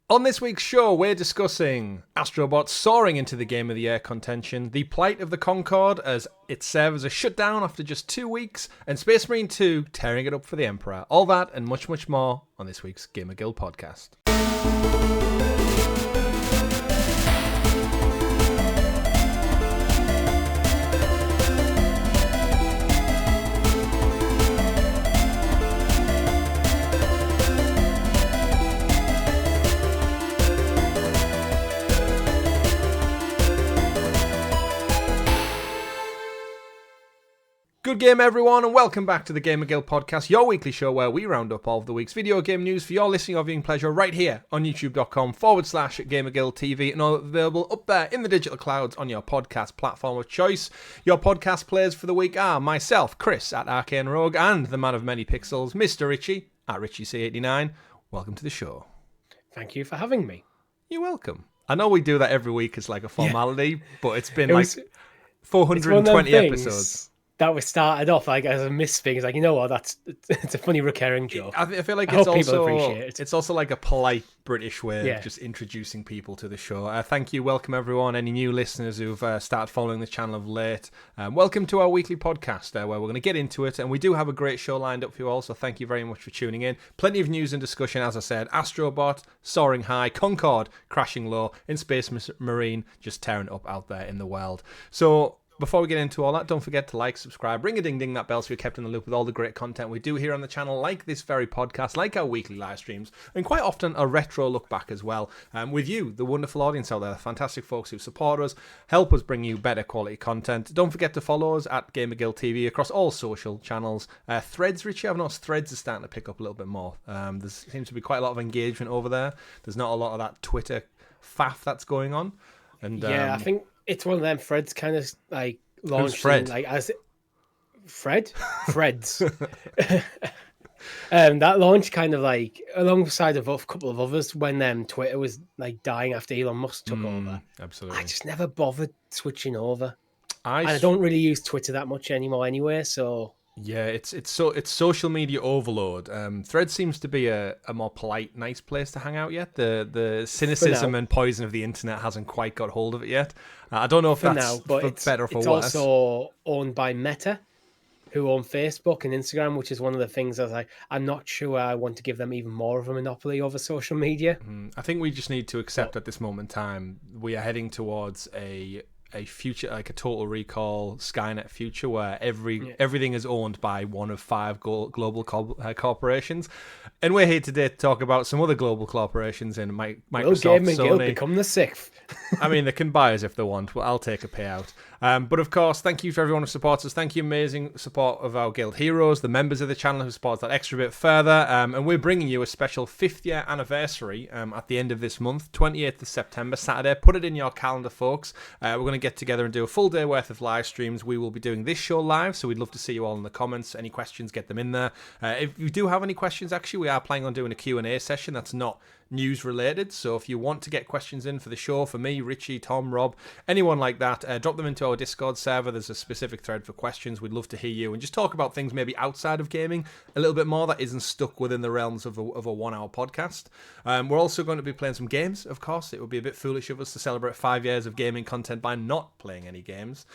On this week's show, we're discussing Astro Bot soaring into the Game of the Year contention, the plight of the Concord as its servers are shut down after just 2 weeks, and Space Marine 2 tearing it up for the Emperor. All that and much, much more on this week's GamerGuild Podcast. Good game, everyone, and welcome back to the GamerGuild Podcast, your weekly show where we round up all of the week's video game news for your listening or viewing pleasure right here on youtube.com/GamerGuildTV and all available up there in the digital clouds on your podcast platform of choice. Your podcast players for the week are myself, Chris at Arcane Rogue, and the man of many pixels, Mr. Richie at RichieC89. Welcome to the show. Thank you for having me. You're welcome. I know we do that every week as like a formality, but it's been 420 episodes. That was started off like as a miss thing. It's like, you know what? It's a funny recurring joke. I feel like people appreciate it. It's also like a polite British way of just introducing people to the show. Thank you, welcome everyone. Any new listeners who've started following the channel of late, welcome to our weekly podcast where we're going to get into it. And we do have a great show lined up for you all. So thank you very much for tuning in. Plenty of news and discussion, as I said. Astro Bot soaring high, Concord crashing low, and Space Marine just tearing it up out there in the world. So before we get into all that, don't forget to like, subscribe, ring a ding that bell so you're kept in the loop with all the great content we do here on the channel, like this very podcast, like our weekly live streams, and quite often a retro look back as well, with you, the wonderful audience out there, the fantastic folks who support us, help us bring you better quality content. Don't forget to follow us at GamerGuild TV across all social channels. Threads, Richie, I've noticed Threads is starting to pick up a little bit more. There seems to be quite a lot of engagement over there. There's not a lot of that Twitter faff that's going on. And I think it's one of them Threads kind of like launched Fred? Like as Threads. That launched kind of like alongside of a couple of others when Twitter was like dying after Elon Musk took over. Absolutely. I just never bothered switching over. I don't really use Twitter that much anymore anyway, so yeah, it's social media overload. Threads seems to be a more polite, nice place to hang out yet. The cynicism and poison of the internet hasn't quite got hold of it yet. I don't know if that's for better or for worse. It's also owned by Meta, who own Facebook and Instagram, which is one of the things that I'm not sure I want to give them even more of a monopoly over social media. I think we just need to accept at this moment in time we are heading towards a future, like a Total Recall Skynet future where everything is owned by one of 5 global corporations, and we're here today to talk about some other global corporations in Microsoft, Sony. Become the 6th. I mean, they can buy us if they want. Well, I'll take a payout. But of course, thank you for everyone who supports us. Thank you, amazing support of our guild heroes, the members of the channel who support that extra bit further. And we're bringing you a special 5th year anniversary at the end of this month, 28th of September, Saturday. Put it in your calendar, folks. We're going to get together and do a full day worth of live streams. We will be doing this show live, so we'd love to see you all in the comments. Any questions, get them in there. If you do have any questions, actually, we are planning on doing a Q&A session that's not news related, so if you want to get questions in for the show, for me, Richie, Tom, Rob, anyone like that, drop them into our Discord server. There's a specific thread for questions. We'd love to hear you and just talk about things maybe outside of gaming a little bit more that isn't stuck within the realms of a 1 hour podcast. We're also going to be playing some games, of course. It would be a bit foolish of us to celebrate 5 years of gaming content by not playing any games.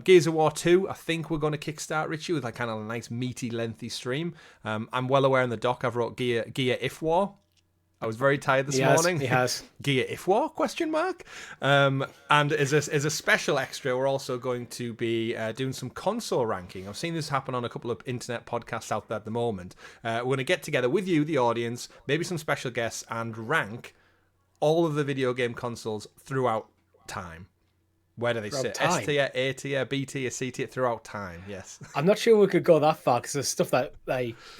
Gears of War 2, I think we're going to kickstart, Richie, with like kind of a nice meaty lengthy stream. I'm well aware in the doc I've wrote Gear If War. I was very tired this morning. He has. Gear If War? Question mark. And as a special extra, we're also going to be doing some console ranking. I've seen this happen on a couple of internet podcasts out there at the moment. We're going to get together with you, the audience, maybe some special guests, and rank all of the video game consoles throughout time. Where do they sit? S tier, A tier, B tier, C tier, throughout time, yes. I'm not sure we could go that far because there's stuff that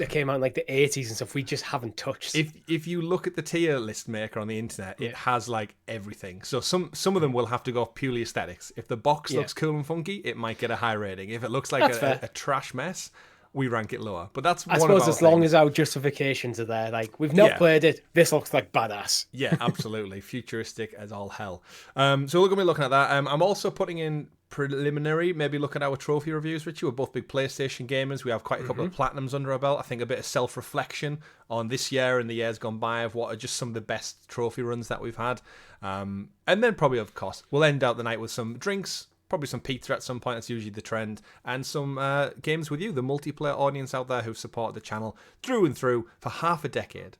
came out in like the 80s and stuff we just haven't touched. If you look at the tier list maker on the internet, it has like everything. So some of them will have to go off purely aesthetics. If the box looks cool and funky, it might get a high rating. If it looks like a trash mess, we rank it lower. But that's I suppose as long as our justifications are there. Like, we've not played it, this looks like badass. Yeah, absolutely. Futuristic as all hell. So we're going to be looking at that. I'm also putting in preliminary, maybe look at our trophy reviews, Richie. We're both big PlayStation gamers. We have quite a couple of platinums under our belt. I think a bit of self-reflection on this year and the years gone by of what are just some of the best trophy runs that we've had. And then probably, of course, we'll end out the night with some drinks, probably some pizza at some point. That's usually the trend. And some games with you, the multiplayer audience out there who've supported the channel through and through for half a decade.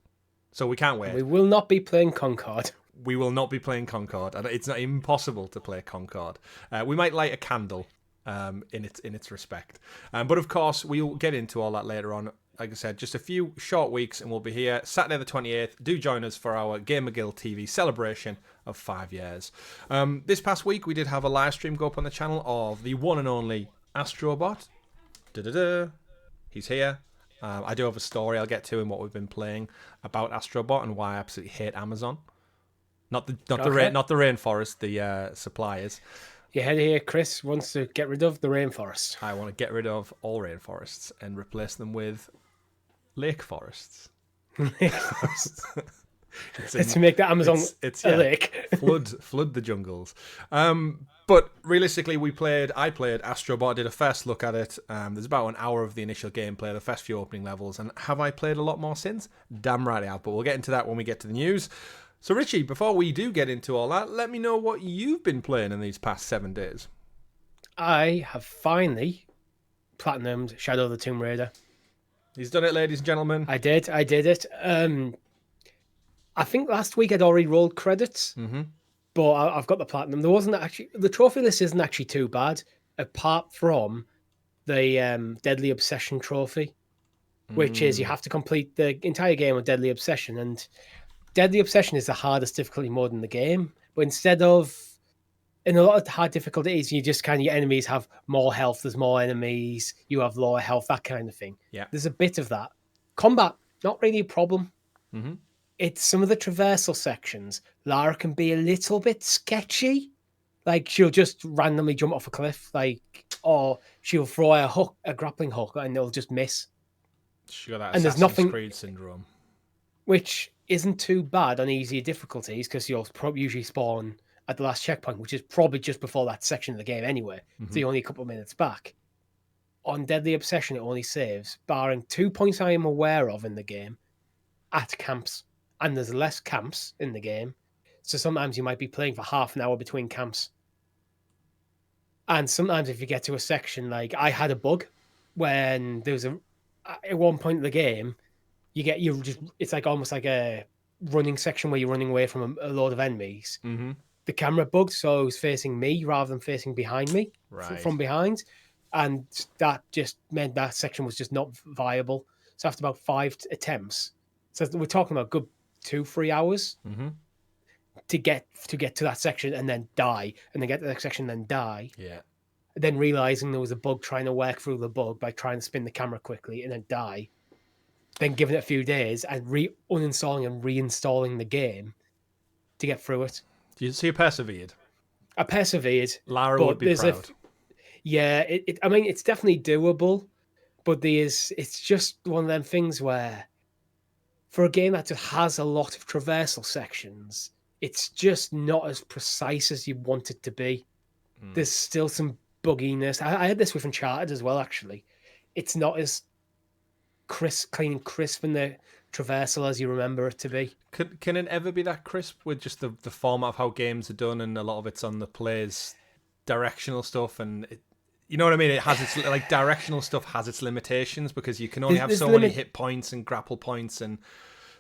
So we can't wait. We will not be playing Concord. We will not be playing Concord, and it's not impossible to play Concord. We might light a candle in its respect. But of course, we'll get into all that later on. Like I said, just a few short weeks, and we'll be here Saturday the 28th. Do join us for our GamerGuild TV celebration of 5 years. This past week, we did have a live stream go up on the channel of the one and only Astro Bot. He's here. I do have a story I'll get to in what we've been playing about Astro Bot and why I absolutely hate Amazon. Not the rainforest, the suppliers. You heard it here, Chris wants to get rid of the rainforest. I want to get rid of all rainforests and replace them with lake forests. To make the Amazon a lake. flood the jungles. But realistically, I played Astro Bot, did a first look at it. There's about an hour of the initial gameplay, the first few opening levels. And have I played a lot more since? Damn right I have, but we'll get into that when we get to the news. So, Richie, before we do get into all that, let me know what you've been playing in these past 7 days. I have finally platinumed Shadow of the Tomb Raider. He's done it, ladies and gentlemen. I did it. I think last week I'd already rolled credits, but I've got the platinum. There wasn't actually... The trophy list isn't actually too bad, apart from the Deadly Obsession trophy, which is you have to complete the entire game with Deadly Obsession, and... Deadly Obsession is the hardest difficulty mode in the game, but instead of in a lot of hard difficulties, you just your enemies have more health, there's more enemies, you have lower health, that kind of thing. Yeah, there's a bit of that. Combat, not really a problem. It's some of the traversal sections. Lara can be a little bit sketchy, like she'll just randomly jump off a cliff, or she'll throw a grappling hook, and it'll just miss. She got that Assassin's Creed syndrome, which isn't too bad on easier difficulties because you'll usually spawn at the last checkpoint, which is probably just before that section of the game anyway. So you're only a couple of minutes back. On Deadly Obsession, it only saves, barring 2 points I am aware of in the game, at camps. And there's less camps in the game. So sometimes you might be playing for half an hour between camps. And sometimes if you get to a section, I had a bug when there was at one point in the game, it's almost like a running section where you're running away from a load of enemies. The camera bugged, so it was facing me rather than facing behind me from behind, and that just meant that section was just not viable. So after about 5 attempts, so we're talking about good 2-3 hours to get to that section and then die, and then get to the next section and then die. Yeah. Then realizing there was a bug, trying to work through the bug by trying to spin the camera quickly and then die. Then giving it a few days and uninstalling and reinstalling the game to get through it. So you persevered? I persevered. Lara would be proud. It's definitely doable, but it's just one of them things where for a game that just has a lot of traversal sections, it's just not as precise as you want it to be. There's still some bugginess. I had this with Uncharted as well, actually. It's not as clean and crisp in the traversal as you remember it to be. Can it ever be that crisp with just the format of how games are done, and a lot of it's on the player's directional stuff, and you know what I mean? It has its directional stuff has its limitations because you can only have so many hit points and grapple points, and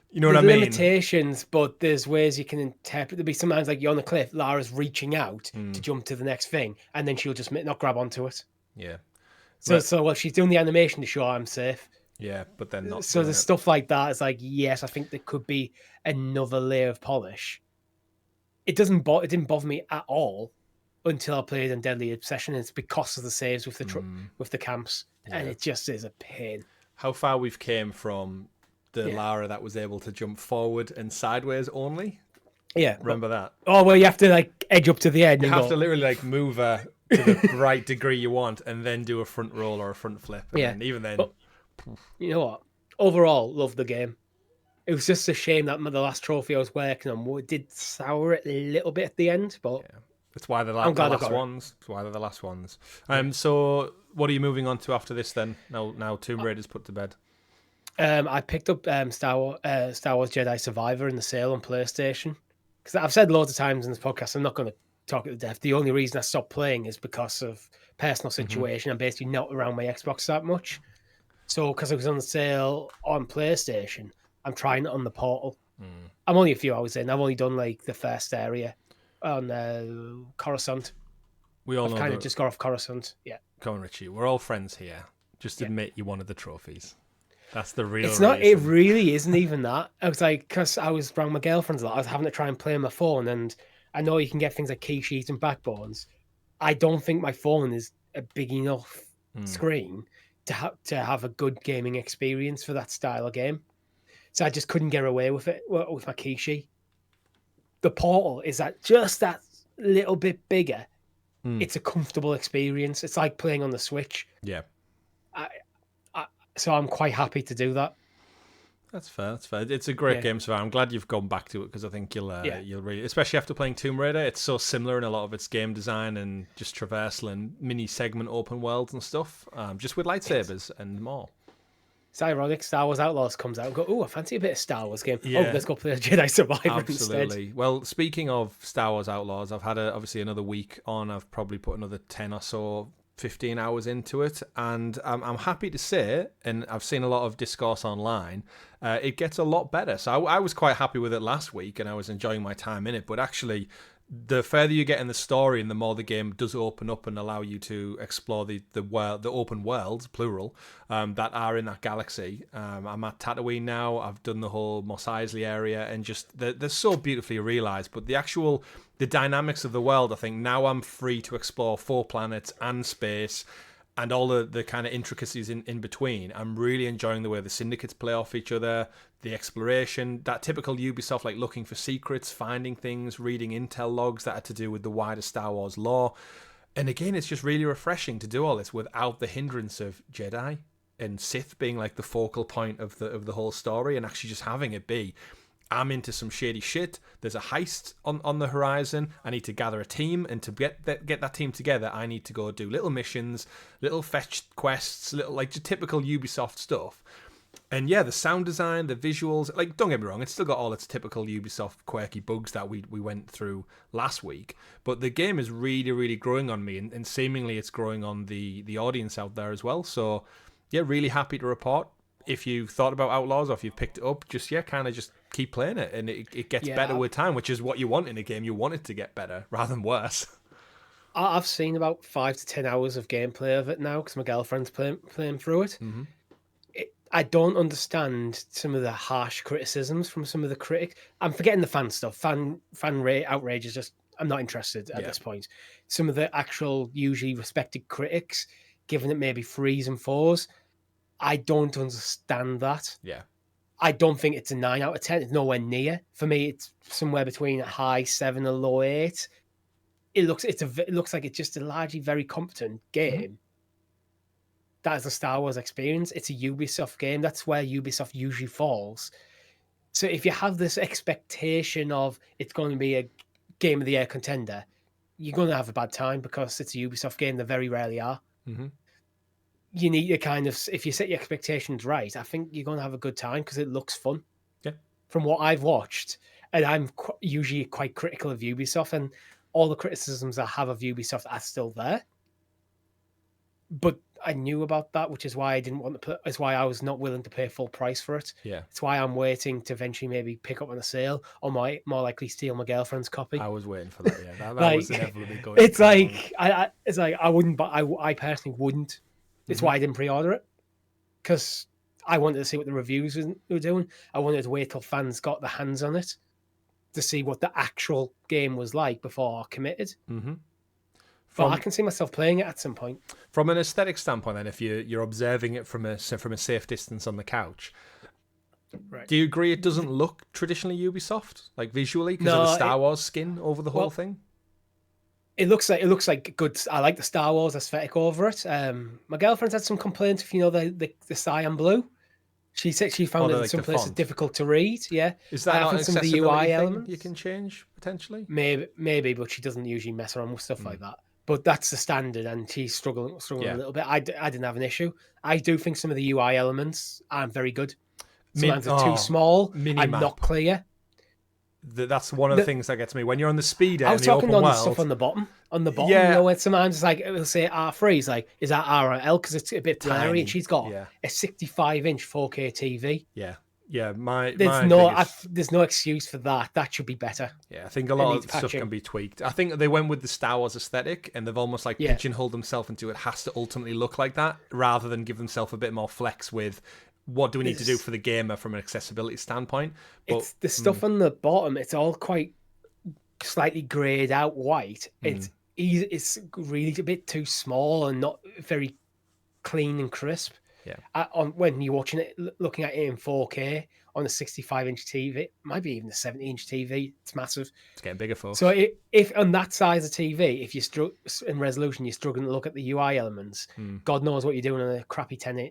you know what I mean? Limitations, but there's ways you can interpret. There'll be sometimes you're on a cliff, Lara's reaching out to jump to the next thing, and then she'll just not grab onto it. Yeah. So she's doing the animation to show I'm safe. Yeah, but then not. So there's stuff like that. It's yes, I think there could be another layer of polish. It didn't bother me at all until I played on Deadly Obsession. And it's because of the saves with the camps, and it just is a pain. How far we've came from the Lara that was able to jump forward and sideways only. Yeah, remember that? Oh well, you have to edge up to the end. You have to literally move her to the right degree you want, and then do a front roll or a front flip. And even then. But, you know what? Overall, love the game. It was just a shame that the last trophy I was working on did sour it a little bit at the end, but It's why they're I'm the glad I last got it. ones. It's why they're the last ones. So what are you moving on to after this then? Now Tomb Raider's put to bed. I picked up Star Wars Jedi Survivor in the sale on PlayStation. Because I've said loads of times in this podcast, I'm not going to talk it to death. The only reason I stopped playing is because of personal situation. I'm basically not around my Xbox that much. So because it was on sale on PlayStation, I'm trying it on the Portal. I'm only a few hours in. I've only done like the first area on Coruscant. We all I've know kind of just got off Coruscant. Yeah. Come on, Richie. We're all friends here. Just admit you wanted the trophies. That's the real It's not. reason. It really isn't even that. I was like, because I was around my girlfriend's a lot. I was having to try and play on my phone, and I know you can get things like key sheets and backbones. I don't think my phone is a big enough screen to have a good gaming experience for that style of game. So I just couldn't get away with it with my key sheet. The Portal is just that little bit bigger. It's a comfortable experience. It's like playing on the Switch. Yeah. So I'm quite happy to do that. That's fair. It's a great game so far. I'm glad you've gone back to it because I think you'll really, especially after playing Tomb Raider, it's so similar in a lot of its game design and just traversal and mini segment open worlds and stuff, just with lightsabers and more. It's ironic. Star Wars Outlaws comes out and go, oh, I fancy a bit of Star Wars game. Yeah. Oh, let's go play a Jedi Survivor Absolutely. instead. Well, speaking of Star Wars Outlaws, I've had obviously another week on. I've probably put another 10 or so 15 hours into it, and I'm happy to say, and I've seen a lot of discourse online, it gets a lot better. So I was quite happy with it last week, and I was enjoying my time in it, but actually the further you get in the story and the more the game does open up and allow you to explore the world, the open worlds, plural, that are in that galaxy. I'm at Tatooine now. I've done the whole Mos Eisley area, and just they're so beautifully realized, but the dynamics of the world, I think now I'm free to explore 4 planets and space and all the kind of intricacies in between. I'm really enjoying the way the syndicates play off each other, the exploration, that typical Ubisoft, like looking for secrets, finding things, reading intel logs that are to do with the wider Star Wars lore. And again, it's just really refreshing to do all this without the hindrance of Jedi and Sith being like the focal point of the whole story, and actually just having it be, I'm into some shady shit. There's a heist on the horizon. I need to gather a team, and to get that team together, I need to go do little missions, little fetch quests, little like just typical Ubisoft stuff. And yeah, the sound design, the visuals, like don't get me wrong, it's still got all its typical Ubisoft quirky bugs that we went through last week. But the game is really, really growing on me, and seemingly it's growing on the audience out there as well. So yeah, really happy to report. If you thought about Outlaws or if you've picked it up, just keep playing it, and it gets better with time, which is what you want in a game. You want it to get better rather than worse. I've seen about 5 to 10 hours of gameplay of it now because my girlfriend's playing through it. Mm-hmm. I don't understand some of the harsh criticisms from some of the critics. I'm forgetting the fan stuff. Fan outrage is just, I'm not interested at this point. Some of the actual usually respected critics giving it maybe 3s and 4s. I don't understand that. Yeah. I don't think it's a 9 out of 10. It's nowhere near. For me, it's somewhere between a high 7 and a low 8. It looks like it's just a largely very competent game. Mm-hmm. That is a Star Wars experience. It's a Ubisoft game. That's where Ubisoft usually falls. So if you have this expectation of it's going to be a Game of the Year contender, you're going to have a bad time because it's a Ubisoft game. They very rarely are. Mm-hmm. You need to if you set your expectations right, I think you're going to have a good time because it looks fun. Yeah. From what I've watched, and I'm usually quite critical of Ubisoft, and all the criticisms I have of Ubisoft are still there. But I knew about that, which is why I didn't want to put. It's why I was not willing to pay full price for it. Yeah. It's why I'm waiting to eventually maybe pick up on a sale, or might more likely steal my girlfriend's copy. I was waiting for that. Yeah, that was inevitably going. It's like I wouldn't, but I personally wouldn't. It's why I didn't pre-order it, because I wanted to see what the reviews were doing. I wanted to wait till fans got their hands on it to see what the actual game was like before I committed. Mm-hmm. But I can see myself playing it at some point. From an aesthetic standpoint, then, if you're observing it from a safe distance on the couch, right. Do you agree it doesn't look traditionally Ubisoft, like visually, because of the Star Wars skin over the whole thing? It looks like good. I like the Star Wars aesthetic over it. My girlfriend's had some complaints if you know the cyan blue. She said she found it in some places difficult to read. Yeah, is that not an some of the accessibility UI thing elements you can change potentially? Maybe, but she doesn't usually mess around with stuff like that. But that's the standard, and she's struggling a little bit. I didn't have an issue. I do think some of the UI elements aren't very good. Sometimes they're too small. I'm not clear. That's one of the things that gets me when you're on the speeder. I was talking on the stuff on the bottom. Yeah. You know, when sometimes it's like it'll say R3. It's like, is that R or L? Because it's a bit blurry, and she's got a 65-inch 4K TV. Yeah. There's no excuse for that. That should be better. Yeah, I think a lot of stuff can be tweaked. I think they went with the Star Wars aesthetic, and they've almost like pigeonholed themselves into it has to ultimately look like that, rather than give themselves a bit more flex with what do we need to do for the gamer from an accessibility standpoint. But it's the stuff on the bottom. It's all quite slightly grayed out white. It's really a bit too small and not very clean and crisp. Yeah. When you're watching it, looking at it in 4K on a 65-inch TV, it might be even a 70-inch TV. It's massive. It's getting bigger, folks. So if on that size of TV, if you're in resolution, you're struggling to look at the UI elements. God knows what you're doing on a crappy 10.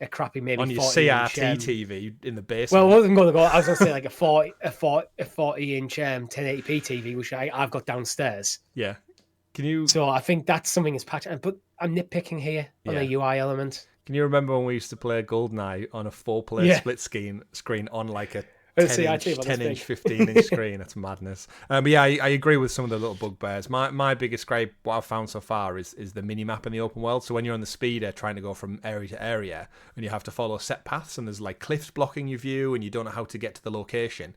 A crappy maybe on your CRT TV in the basement. Well, I wasn't going to go. I was going to say like a 40-inch 1080p TV, which I've got downstairs. Yeah. Can you? So I think that's something is patched. But I'm nitpicking here on a UI element. Can you remember when we used to play GoldenEye on a 4-player split screen on like a 10-inch, 15-inch screen? That's madness. But yeah, I agree with some of the little bugbears. My biggest gripe, what I've found so far, is the mini-map in the open world. So when you're on the speeder trying to go from area to area, and you have to follow set paths, and there's like cliffs blocking your view, and you don't know how to get to the location,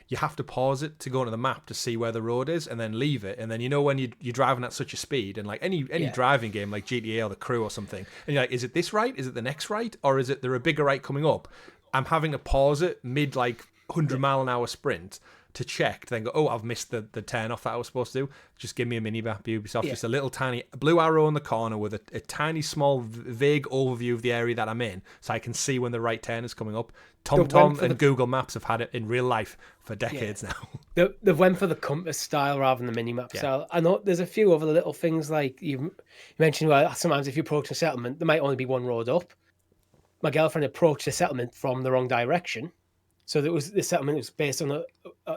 you have to pause it to go into the map to see where the road is, and then leave it. And then when you're driving at such a speed, and like any driving game like GTA or The Crew or something, and you're like, is it this right? Is it the next right? Or is it there a bigger right coming up? I'm having to pause it mid like 100-mile-an-hour sprint to check, then go, oh, I've missed the turn off that I was supposed to do. Just give me a mini-map, Ubisoft. Just a little tiny blue arrow in the corner with a tiny, small, vague overview of the area that I'm in, so I can see when the right turn is coming up. TomTom and Google Maps have had it in real life for decades now. They've went for the compass style rather than the mini-map style. I know there's a few other little things, like you mentioned, well, sometimes if you approach a settlement, there might only be one road up. My girlfriend approached the settlement from the wrong direction. So the settlement was based on the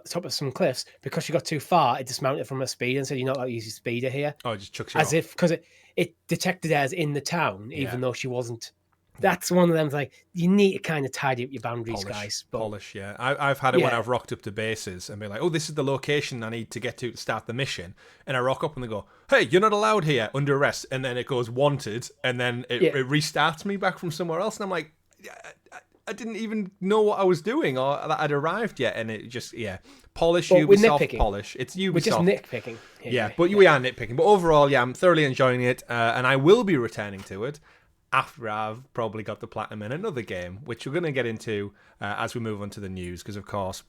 top of some cliffs. Because she got too far, it dismounted from her speeder and said, "You're not allowed to use your speeder here." Oh, it just chucks you as off. if because it detected her as in the town, even though she wasn't. That's one of them. Like, you need to kind of tidy up your boundaries, guys. Polish, yeah. I've had it when I've rocked up to bases and be like, "Oh, this is the location I need to get to start the mission," and I rock up and they go, "Hey, you're not allowed here, under arrest," and then it goes wanted, and then it restarts me back from somewhere else, and I'm like, I didn't even know what I was doing or that I'd arrived yet, and it just polish, but Ubisoft polish. It's Ubisoft. We're just nitpicking. We are nitpicking. But overall, I'm thoroughly enjoying it, and I will be returning to it after I've probably got the platinum in another game, which we're going to get into as we move on to the news, because of course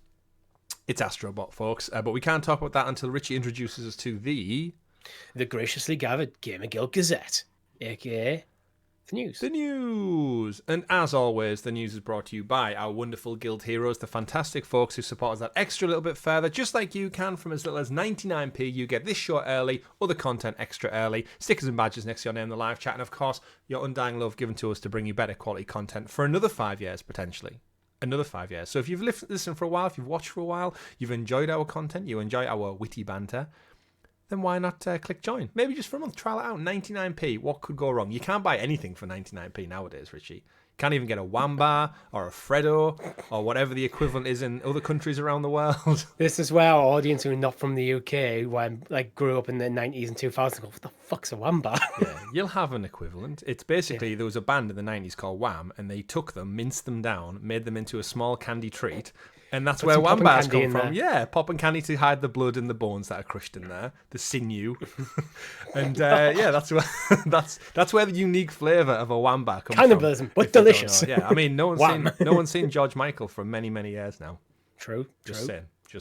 it's Astro Bot, folks. But we can't talk about that until Richie introduces us to the graciously gathered GamerGuild Gazette, aka the news. And as always, the news is brought to you by our wonderful guild heroes, the fantastic folks who support us that extra little bit further, just like you can. From as little as 99p, you get this show early, other content extra early, stickers and badges next to your name in the live chat, and of course, your undying love given to us to bring you better quality content for another 5 years, potentially. Another 5 years. So if you've listened for a while, if you've watched for a while, you've enjoyed our content, you enjoy our witty banter, then why not click join? Maybe just for a month, trial it out. 99p. What could go wrong? You can't buy anything for 99p nowadays, Richie. You can't even get a Wamba or a Freddo or whatever the equivalent is in other countries around the world. This is where our audience who are not from the UK, who grew up in the 90s and 2000s, go, what the fuck's a Wamba? Yeah, you'll have an equivalent. It's basically, there was a band in the 90s called Wham, and they took them, minced them down, made them into a small candy treat, and that's where Wambas come from. Yeah, pop and candy to hide the blood and the bones that are crushed in there, the sinew, and that's where that's where the unique flavour of a Wamba comes Cannibalism, but delicious. Yeah, I mean, no one's seen George Michael for many years now. True. Just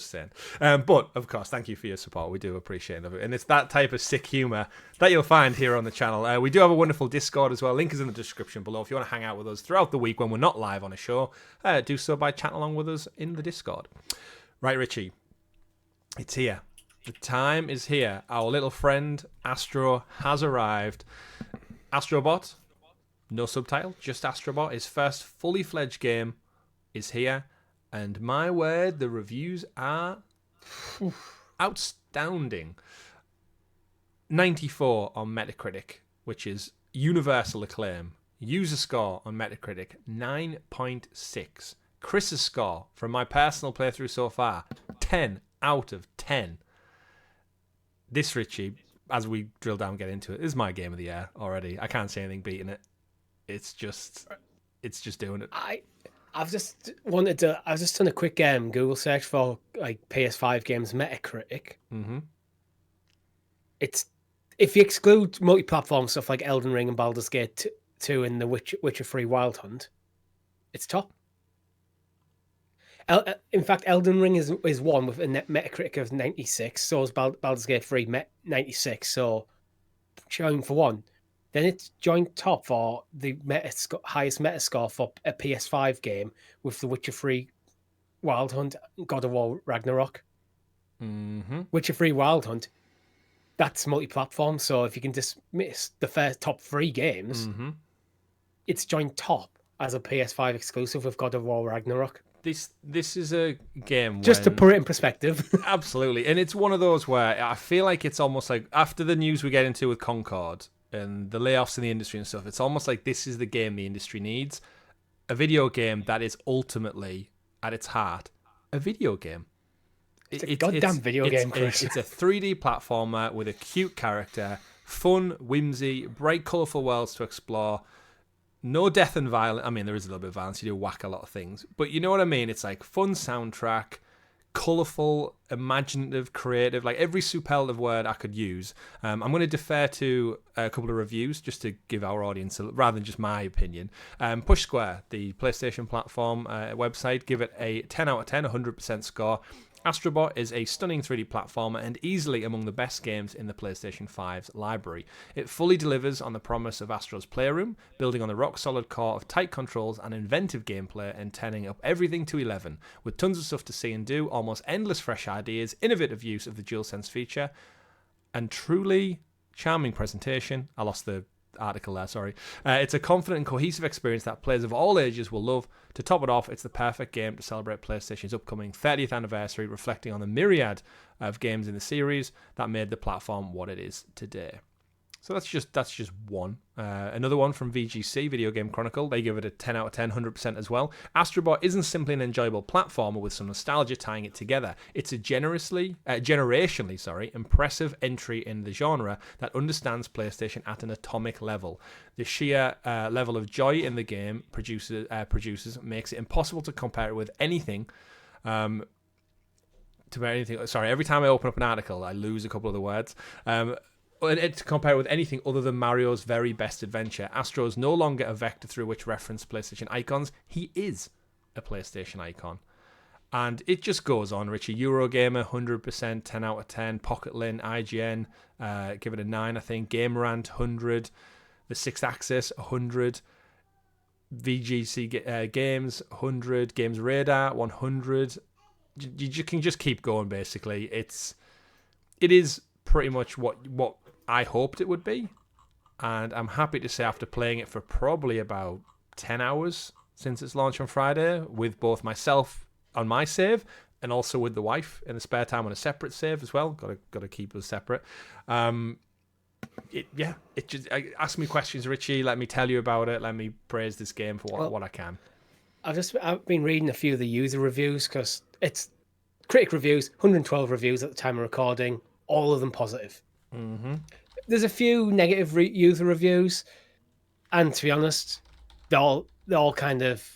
saying. But of course, thank you for your support. We do appreciate it, and it's that type of sick humour that you'll find here on the channel. We do have a wonderful Discord as well. Link is in the description below. If you want to hang out with us throughout the week when we're not live on a show, do so by chatting along with us in the Discord. Right, Richie, it's here. The time is here. Our little friend Astro has arrived. Astro Bot, no subtitle, just Astro Bot. His first fully fledged game is here, and my word, the reviews are outstanding. 94 on Metacritic, which is universal acclaim. User score on Metacritic 9.6. Chris's score from my personal playthrough so far 10 out of 10. This, Richie, as we drill down and get into it, is my game of the year already. I can't say anything beating it. It's just doing it. I've just done a quick Google search for like PS5 games Metacritic. Mm-hmm. It's, if you exclude multi-platform stuff like Elden Ring and Baldur's Gate 2 and The Witcher 3 Wild Hunt, it's top. In fact, Elden Ring is one with a Metacritic of 96, so is Baldur's Gate 3 96, so showing for one. Then it's joint top for the highest Metascore for a PS5 game with The Witcher 3 Wild Hunt, God of War Ragnarok. Mm-hmm. Witcher 3 Wild Hunt, that's multi-platform, so if you can dismiss the first top 3 games, it's joint top as a PS5 exclusive with God of War Ragnarok. This is a game just to put it in perspective. Absolutely. And it's one of those where I feel like it's almost like after the news we get into with Concord and the layoffs in the industry and stuff, it's almost like this is the game the industry needs. A video game that is ultimately, at its heart, a video game. It's a goddamn video game, Chris. It's a 3D platformer with a cute character, fun, whimsy, bright, colourful worlds to explore. No death and violence. I mean, there is a little bit of violence. You do whack a lot of things. But you know what I mean? It's like fun soundtrack, colourful, imaginative, creative. Like every superlative word I could use. I'm going to defer to a couple of reviews just to give our audience, rather than just my opinion. Push Square, the PlayStation platform website, give it a 10 out of 10, 100% score. Astro Bot is a stunning 3D platformer and easily among the best games in the PlayStation 5's library. It fully delivers on the promise of Astro's Playroom, building on the rock-solid core of tight controls and inventive gameplay and turning up everything to 11, with tons of stuff to see and do, almost endless fresh ideas, innovative use of the DualSense feature, and truly charming presentation. I lost the article there, sorry. It's a confident and cohesive experience that players of all ages will love. To top it off, it's the perfect game to celebrate PlayStation's upcoming 30th anniversary, reflecting on the myriad of games in the series that made the platform what it is today. So that's just one. Another one from VGC, Video Game Chronicle. They give it a 10 out of 10, 100% as well. Astro Bot isn't simply an enjoyable platformer with some nostalgia tying it together. It's a generationally impressive entry in the genre that understands PlayStation at an atomic level. The sheer level of joy in the game produces makes it impossible to compare it with anything. Sorry, every time I open up an article, I lose a couple of the words. To compare with anything other than Mario's very best adventure. Astro is no longer a vector through which reference PlayStation icons. He is a PlayStation icon. And it just goes on, Richie. Eurogamer, 100%, 10 out of 10. Pocketlin, IGN, give it a 9, I think. Gamerant, 100. The Sixth Axis, 100. VGC Games, 100. Games Radar, 100. You can just keep going, basically. It is pretty much what I hoped it would be, and I'm happy to say after playing it for probably about 10 hours since its launch on Friday, with both myself on my save and also with the wife in the spare time on a separate save as well. Got to keep us separate. Ask me questions, Richie. Let me tell you about it. Let me praise this game for what I can. I've been reading a few of the user reviews because it's critic reviews, 112 reviews at the time of recording, all of them positive. Mm-hmm. There's a few negative user reviews, and to be honest, they're all kind of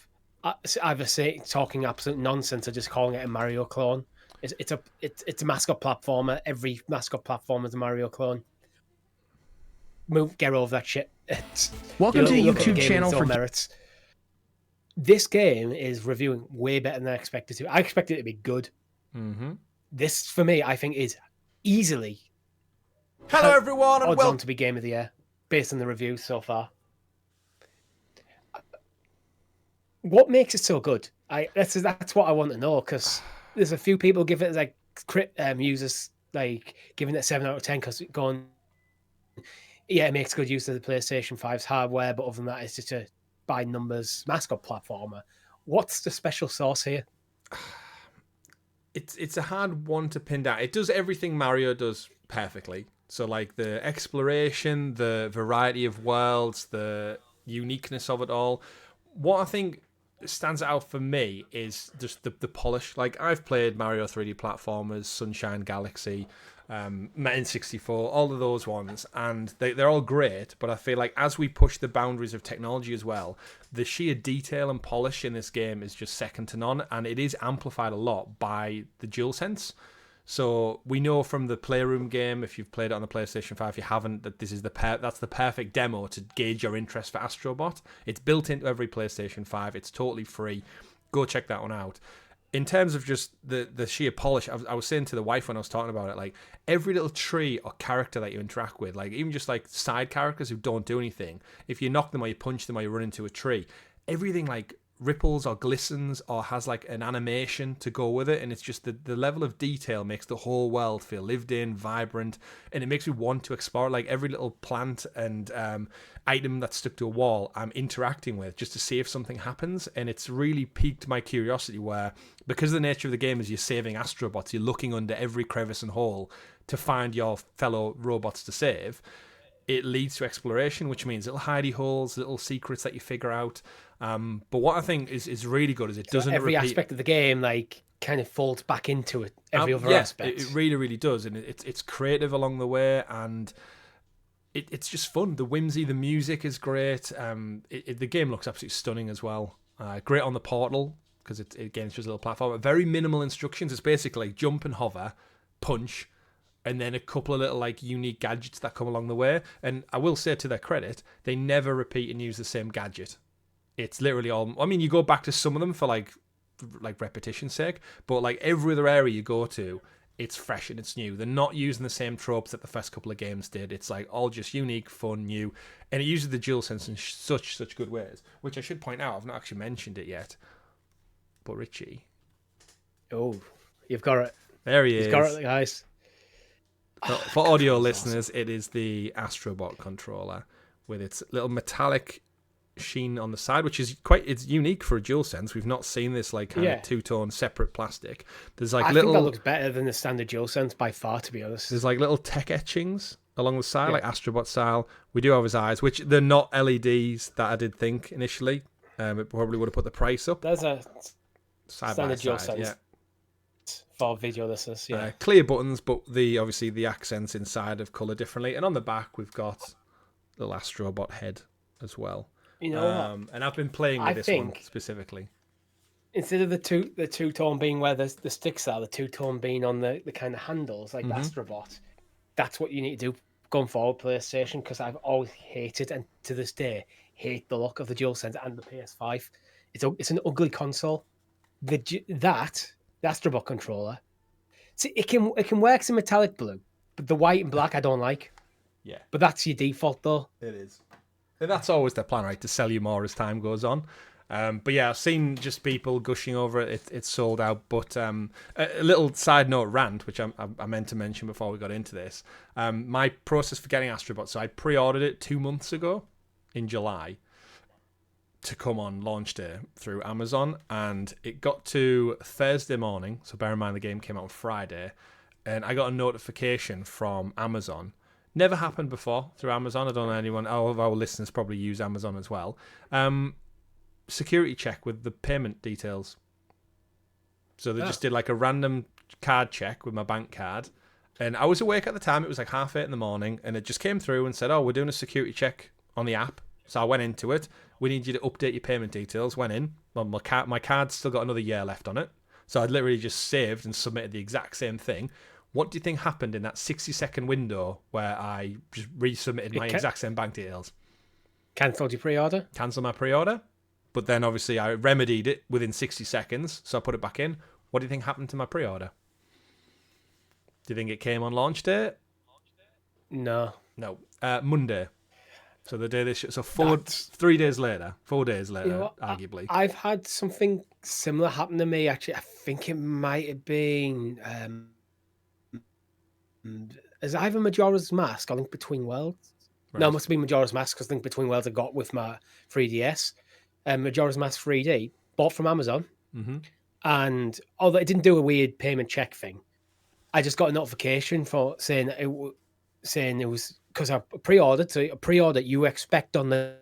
either talking absolute nonsense or just calling it a Mario clone. It's a mascot platformer. Every mascot platformer is a Mario clone. Get over that shit. Welcome to the YouTube channel for merits. This game is reviewing way better than I expected to. I expected it to be good. Mm-hmm. This, for me, I think is easily. Hello, everyone, and odds on to be Game of the Year based on the reviews so far. What makes it so good? That's what I want to know, because there's a few people give it users like giving it 7 out of 10 because yeah, it makes good use of the PlayStation 5's hardware, but other than that, it's just a by numbers mascot platformer. What's the special sauce here? It's a hard one to pin down. It does everything Mario does perfectly. So like the exploration, the variety of worlds, the uniqueness of it all. What I think stands out for me is just the polish. Like I've played Mario 3D platformers, Sunshine Galaxy, N64, all of those ones, and they're all great, but I feel like as we push the boundaries of technology as well, the sheer detail and polish in this game is just second to none, and it is amplified a lot by the DualSense. So we know from the Playroom game, if you've played it on the PlayStation 5, if you haven't, that this is that's the perfect demo to gauge your interest for Astro Bot. It's built into every PlayStation 5. It's totally free. Go check that one out. In terms of just the sheer polish, I was saying to the wife when I was talking about it, like every little tree or character that you interact with, like even just like side characters who don't do anything, if you knock them or you punch them or you run into a tree, everything like ripples or glistens or has like an animation to go with it, and it's just the level of detail makes the whole world feel lived in, vibrant, and it makes me want to explore. Like every little plant and item that's stuck to a wall I'm interacting with just to see if something happens, and it's really piqued my curiosity where, because the nature of the game is you're saving astrobots, you're looking under every crevice and hole to find your fellow robots to save. It leads to exploration, which means little hidey holes, little secrets that you figure out. But what I think is really good is it doesn't every repeat... aspect of the game like kind of folds back into it. Every other aspect. It really, really does, and it's creative along the way, and it's just fun. The whimsy, the music is great. The game looks absolutely stunning as well. Great on the Portal because it's just a little platform. Very minimal instructions. It's basically jump and hover, punch, and then a couple of little like unique gadgets that come along the way. And I will say, to their credit, they never repeat and use the same gadget. It's literally all... I mean, you go back to some of them for like repetition's sake, but like every other area you go to, it's fresh and it's new. They're not using the same tropes that the first couple of games did. It's like all just unique, fun, new, and it uses the DualSense in such good ways. Which I should point out, I've not actually mentioned it yet. But Richie, oh, you've got it. There he is. He's got it, guys. For audio listeners, it is the Astro Bot controller with its little metallic sheen on the side, which is it's unique for a DualSense. We've not seen this like kind of two-tone separate plastic. There's like I think that looks better than the standard DualSense by far, to be honest. There's like little tech etchings along the side, like Astrobot style. We do have his eyes, which they're not LEDs that I did think initially. It probably would have put the price up. There's a side standard by side, DualSense for video listeners. Yeah, clear buttons, but obviously the accents inside have colour differently. And on the back, we've got little Astrobot head as well. You know, and I've been playing with this one specifically. Instead of the two-tone being where the sticks are, the two-tone being on the kind of handles, like the Astrobot, that's what you need to do going forward, PlayStation, because I've always hated, and to this day, hate the look of the DualSense and the PS5. It's an ugly console. The Astrobot controller, see, it can work in metallic blue, but the white and black I don't like. Yeah. But that's your default, though. It is. And that's always their plan, right? To sell you more as time goes on. But yeah, I've seen just people gushing over it. It's sold out. But a little side note rant, which I meant to mention before we got into this. My process for getting Astrobot, so I pre-ordered it 2 months ago in July to come on launch day through Amazon. And it got to Thursday morning. So bear in mind the game came out on Friday. And I got a notification from Amazon. Never happened before through Amazon. I don't know anyone. All of our listeners probably use Amazon as well. Security check with the payment details. So they just did like a random card check with my bank card. And I was awake at the time. It was like 8:30 in the morning. And it just came through and said, we're doing a security check on the app. So I went into it. We need you to update your payment details. Went in. Well, my card's still got another year left on it. So I'd literally just saved and submitted the exact same thing. What do you think happened in that 60-second window where I just resubmitted my exact same bank details? Cancelled your pre-order? Cancelled my pre-order. But then obviously I remedied it within 60 seconds, so I put it back in. What do you think happened to my pre-order? Do you think it came on launch day? No. Monday. So the day this... So 3 days later. 4 days later, you know, arguably. I've had something similar happen to me, actually. I think it might have been... is either Majora's Mask or Link Between Worlds. No, it must have been Majora's Mask because I think Between Worlds I got with my 3DS. Majora's Mask 3D, bought from Amazon. And although it didn't do a weird payment check thing, I just got a notification for saying it was because I pre-ordered. So a pre-order you expect on the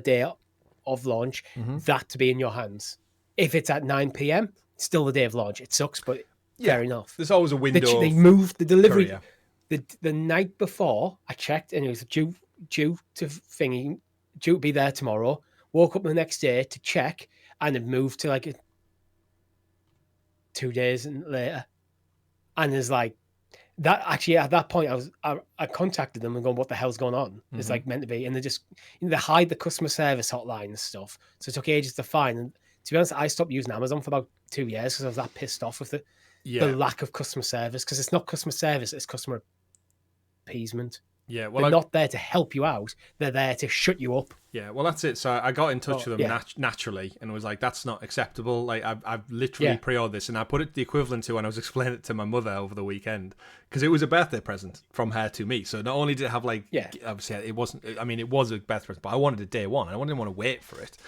day of launch that to be in your hands. If it's at 9 p.m, still the day of launch. It sucks, but fair enough. There's always a window. They moved the delivery the night before. I checked and it was due to be there tomorrow. Woke up the next day to check, and it moved to like 2 days later. And there's like that. Actually, at that point, I contacted them and going, "What the hell's going on?" It's like meant to be, and they hide the customer service hotline and stuff. So it took ages to find. And to be honest, I stopped using Amazon for about 2 years because I was that pissed off with the lack of customer service. Because it's not customer service; it's customer appeasement. Yeah, well, they're not there to help you out. They're there to shut you up. Yeah, well, that's it. So I got in touch with them naturally and was like, that's not acceptable. Like, I've literally pre-ordered this, and I put it the equivalent to when I was explaining it to my mother over the weekend, because it was a birthday present from her to me. So not only did it have, like, obviously, it wasn't, I mean, it was a birthday present, but I wanted it day one. I didn't want to wait for it.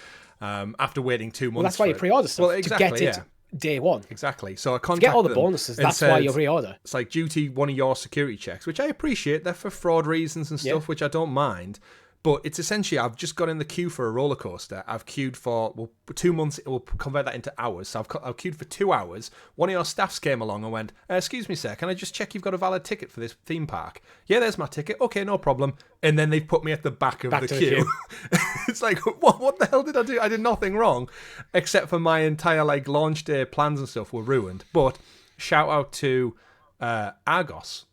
After waiting 2 months. Well, that's why you pre-order stuff, to get it day one. Exactly. So I contacted get all the bonuses. That's why you pre-order. It's like due to one of your security checks, which I appreciate. They're for fraud reasons and stuff, which I don't mind. But it's essentially, I've just got in the queue for a roller coaster. I've queued for 2 months. It will convert that into hours. So I've queued for 2 hours. One of your staffs came along and went, "Excuse me, sir, can I just check you've got a valid ticket for this theme park?" "Yeah, there's my ticket." "Okay, no problem." And then they've put me at the back of the queue. It's like, what the hell did I do? I did nothing wrong, except for my entire like launch day plans and stuff were ruined. But shout out to Argos,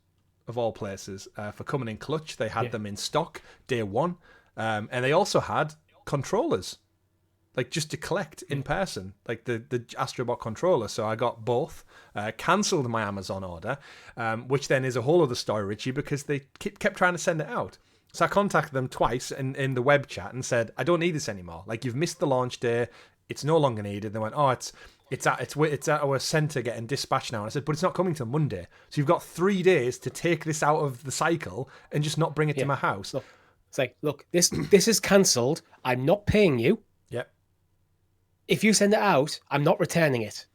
of all places, for coming in clutch. They had them in stock day one, and they also had controllers, like just to collect in person, like the Astro Bot controller. So I got both, cancelled my Amazon order, which then is a whole other story, Richie, because they kept trying to send it out. So I contacted them twice in the web chat and said, "I don't need this anymore. Like, you've missed the launch day. It's no longer needed." They went, "Oh, it's at our centre getting dispatched now." And I said, "But it's not coming till Monday. So you've got 3 days to take this out of the cycle and just not bring it to my house." Look, it's like, look, this is cancelled. I'm not paying you. Yep. If you send it out, I'm not returning it.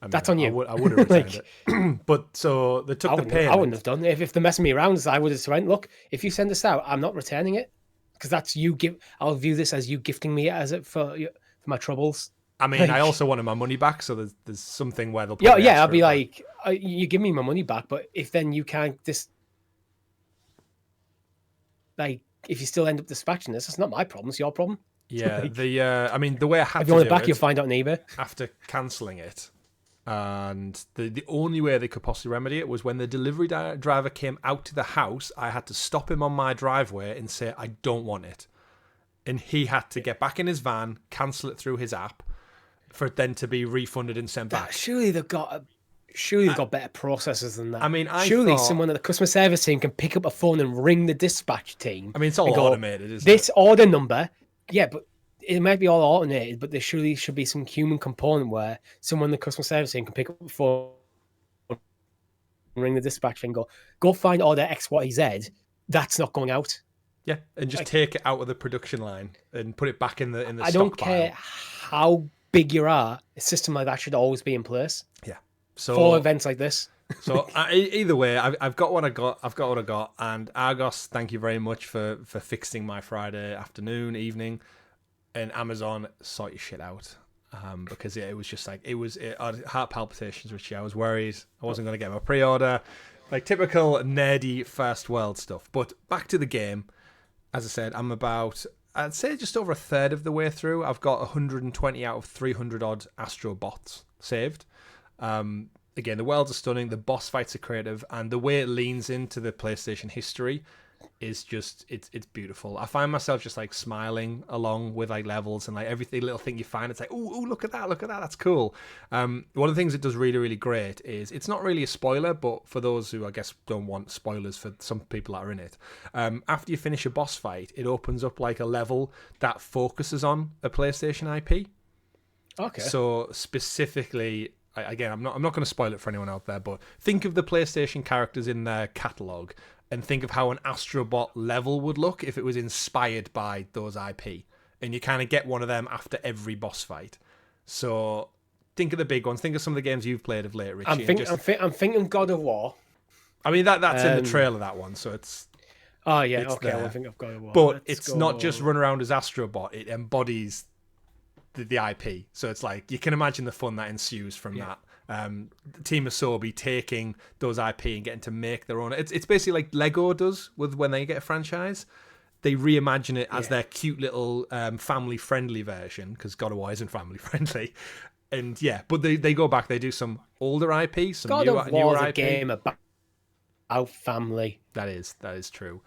I mean, that's on you. I would have returned it. But so they took the payment. I wouldn't have done. If they're messing me around, I would have went, "Look, if you send this out, I'm not returning it." Because that's you I'll view this as you gifting me as it for my troubles. I mean, I also wanted my money back, so there's something where they'll. I'll be like, you give me my money back, but if then you can't like, if you still end up dispatching this, it's not my problem. It's your problem. Yeah, I mean, the way I had if you want it back, you'll find out on eBay after cancelling it. And the only way they could possibly remedy it was when the delivery driver came out to the house. I had to stop him on my driveway and say, "I don't want it," and he had to get back in his van, cancel it through his app, for it then to be refunded and sent back. Surely they've got better processes than that. I mean, surely someone at the customer service team can pick up a phone and ring the dispatch team. I mean, it's all automated, isn't this order number, but it might be all automated, but there surely should be some human component where someone in the customer service team can pick up the phone, ring the dispatch and go find order X, Y, Z. That's not going out. Yeah, and just take it out of the production line and put it back in the stockpile. I don't care how big you are. A system like that should always be in place. Yeah. So for events like this. So either way, I've got what I got. I've got what I got. And Argos, thank you very much for fixing my Friday afternoon, evening. And Amazon, sort your shit out, because it was just like I had heart palpitations, Richie. I was worried I wasn't going to get my pre-order, like typical nerdy first world stuff. But back to the game, as I said, I'd say just over a third of the way through. I've got 120 out of 300 odd Astro Bots saved. Again, the worlds are stunning, the boss fights are creative, and the way it leans into the PlayStation history is just it's beautiful. I find myself just like smiling along with like levels and like every little thing you find. It's like, oh, look at that, that's cool. One of the things it does really, really great is it's not really a spoiler, but for those who I guess don't want spoilers for some people that are in it, after you finish a boss fight, it opens up like a level that focuses on a PlayStation IP. Okay. So specifically, again, I'm not going to spoil it for anyone out there, but think of the PlayStation characters in their catalog and think of how an Astro Bot level would look if it was inspired by those IP. And you kind of get one of them after every boss fight. So think of the big ones. Think of some of the games you've played of late, Richie. I'm thinking God of War. I mean, that's in the trailer, that one, so it's... Oh, yeah, it's okay, there. I think I've got it. But it's not just run around as Astro Bot, it embodies the IP. So it's like, you can imagine the fun that ensues from that. The team Asobi taking those IP and getting to make their own. It's basically like Lego does with when they get a franchise. They reimagine it as their cute little family-friendly version, because God of War isn't family-friendly. And yeah, but they go back, they do some older IP, some God newer, of War is newer a IP. game about family. That is true.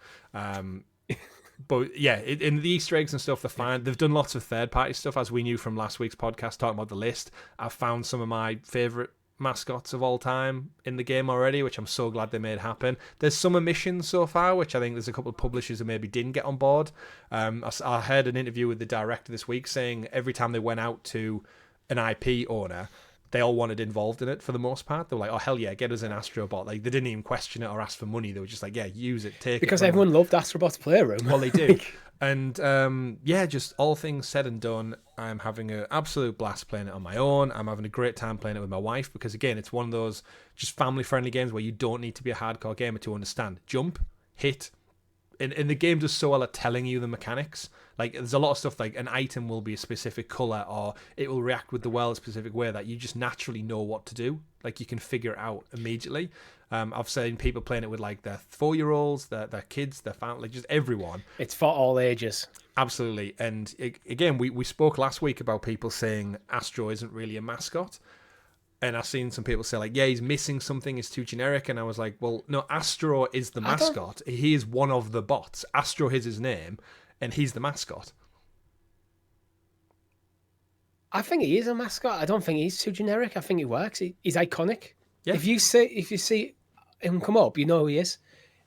But yeah, in the Easter eggs and stuff, they're fine. They've done lots of third-party stuff, as we knew from last week's podcast, talking about the list. I've found some of my favourite mascots of all time in the game already, which I'm so glad they made happen. There's some omissions so far, which I think there's a couple of publishers who maybe didn't get on board. I heard an interview with the director this week saying every time they went out to an IP owner, they all wanted involved in it for the most part. They were like, oh, hell yeah, get us an Astro Bot. Like, they didn't even question it or ask for money. They were just like, yeah, use it, take it. Because everyone loved Astro Bot's Playroom. Well, they do. And yeah, just all things said and done, I'm having an absolute blast playing it on my own. I'm having a great time playing it with my wife because, again, it's one of those just family-friendly games where you don't need to be a hardcore gamer to understand. Jump, hit. And the game does so well at telling you the mechanics. Like, there's a lot of stuff like an item will be a specific colour or it will react with the world a specific way that you just naturally know what to do. Like, you can figure it out immediately. I've seen people playing it with like their 4-year-olds, their kids, their family, like just everyone. It's for all ages. Absolutely. And again, we spoke last week about people saying Astro isn't really a mascot. And I've seen some people say like, yeah, he's missing something, it's too generic. And I was like, well, no, Astro is the mascot. He is one of the bots. Astro is his name, and he's the mascot. I think he is a mascot. I don't think he's too generic. I think he works. He's iconic. Yeah. If you see him come up, you know who he is.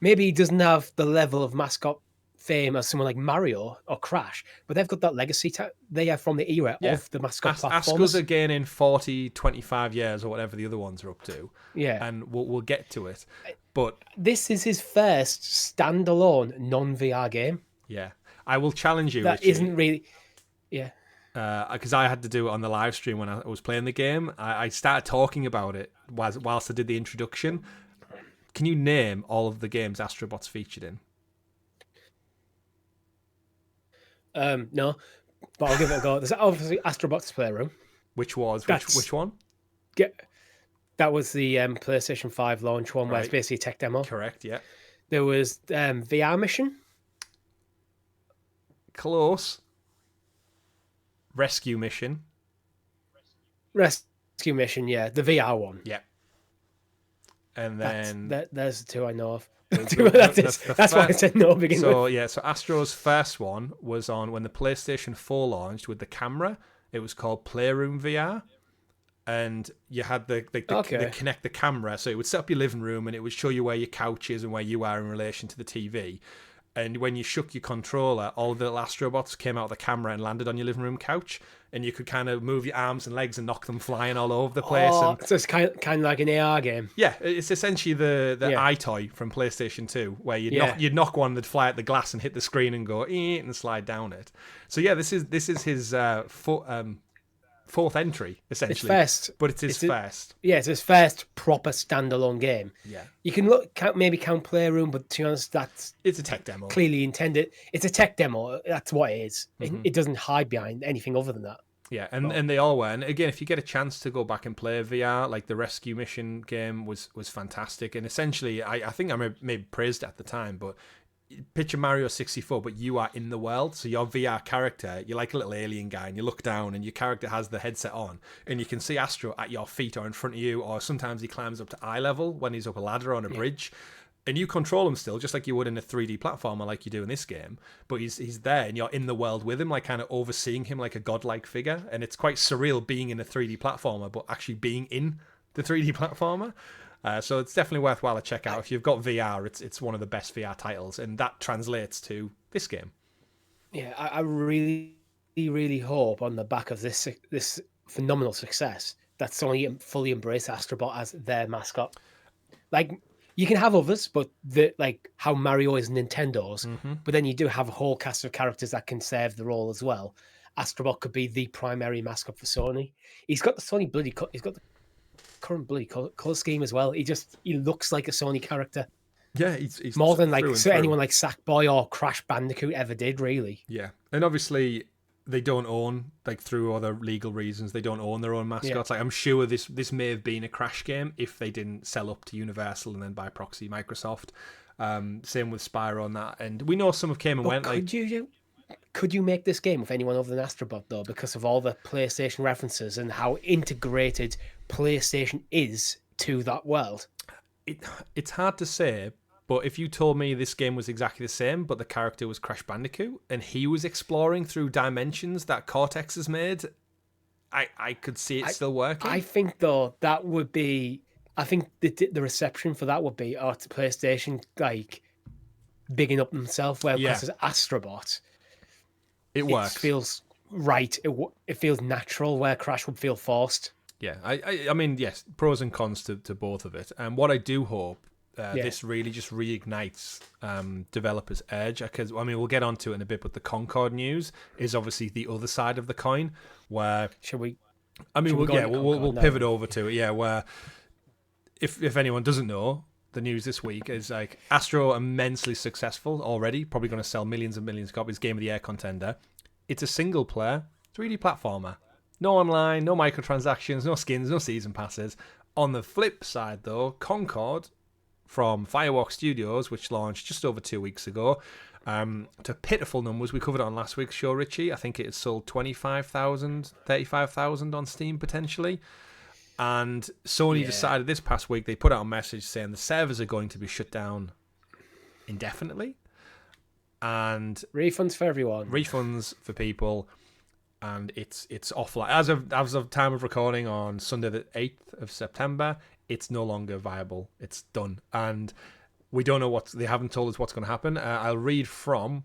Maybe he doesn't have the level of mascot fame as someone like Mario or Crash, but they've got that legacy they have from the era of the mascot platformers. Ask us again in 40, 25 years or whatever the other ones are up to. Yeah. And we'll get to it. But this is his first standalone non-VR game. Yeah. I will challenge you, That Richie. isn't really... Yeah. Because I had to do it on the live stream when I was playing the game. I started talking about it whilst I did the introduction. Can you name all of the games Astro Bot's featured in? No, but I'll give it a go. There's obviously Astro Bot's Playroom. Which was? Which one? That was the PlayStation 5 launch one, where it's basically a tech demo. Correct, yeah. There was VR Mission. Close. Rescue Mission. Rescue Mission, yeah. The VR one. Yeah. And then... There's the two I know of. That's why I said no beginning with. So, yeah, so Astro's first one was on when the PlayStation 4 launched with the camera. It was called Playroom VR. And you had the connect the camera. So it would set up your living room and it would show you where your couch is and where you are in relation to the TV. And when you shook your controller, all the little Astrobots came out of the camera and landed on your living room couch. And you could kind of move your arms and legs and knock them flying all over the place. So it's kind of like an AR game. Yeah, it's essentially the iToy from PlayStation 2, where you'd knock one, they'd fly at the glass and hit the screen and go and slide down it. So yeah, this is his fourth entry, essentially. But it's his first. Yeah, it's his first proper standalone game. Yeah. You can maybe count Playroom, but to be honest, it's a tech demo. Clearly intended. It's a tech demo. That's what it is. Mm-hmm. It doesn't hide behind anything other than that. Yeah, and they all were. And again, if you get a chance to go back and play VR, like the Rescue Mission game was fantastic. And essentially, I think I maybe praised it at the time, but picture Mario 64, but you are in the world. So your VR character, you're like a little alien guy, and you look down, and your character has the headset on, and you can see Astro at your feet or in front of you, or sometimes he climbs up to eye level when he's up a ladder on a bridge. And you control him still, just like you would in a 3D platformer like you do in this game. But he's there, and you're in the world with him, like kind of overseeing him like a godlike figure. And it's quite surreal being in a 3D platformer, but actually being in the 3D platformer. So it's definitely worthwhile to check out. If you've got VR, it's one of the best VR titles, and that translates to this game. Yeah, I really, really hope on the back of this phenomenal success that Sony fully embrace Astro Bot as their mascot. Like, You can have others, but like how Mario is Nintendo's. But then you do have a whole cast of characters that can serve the role as well. Astro Bot could be the primary mascot for Sony. He's got the Sony bloody. He's got the current bloody color scheme as well. He looks like a Sony character. Yeah, he's more than like anyone like Sackboy or Crash Bandicoot ever did, really. Yeah, and obviously they don't own, like through other legal reasons, they don't own their own mascots. Like I'm sure this may have been a Crash game if they didn't sell up to Universal and then by proxy Microsoft. Same with Spyro and that. And we know some have came and went. Could you make this game with anyone other than Astro Bot though, because of all the PlayStation references and how integrated PlayStation is to that world? It's hard to say. But if you told me this game was exactly the same, but the character was Crash Bandicoot, and he was exploring through dimensions that Cortex has made, I could see it still working. I think, though, that would be... I think the reception for that would be, it's PlayStation, like, bigging up themselves, where because it's Astro Bot, it works. It feels right. It feels natural, where Crash would feel forced. Yeah, I mean, yes, pros and cons to both of it. And what I do hope... This really just reignites developers' edge, because I mean we'll get onto it in a bit, but the Concord news is obviously the other side of the coin. Where we'll pivot over to it. Yeah, where if anyone doesn't know, the news this week is like Astro immensely successful already, probably going to sell millions and millions of copies. Game of the Year contender. It's a single player 3D platformer, no online, no microtransactions, no skins, no season passes. On the flip side, though, Concord from Firewalk Studios, which launched just over 2 weeks ago, to pitiful numbers. We covered it on last week's show, Richie. I think it sold 25,000, 35,000 on Steam potentially. And Sony decided this past week, they put out a message saying the servers are going to be shut down indefinitely. And refunds for everyone. Refunds for people. And it's offline. As of time of recording on Sunday the 8th of September, it's no longer viable. It's done. And we don't know they haven't told us what's going to happen. I'll read from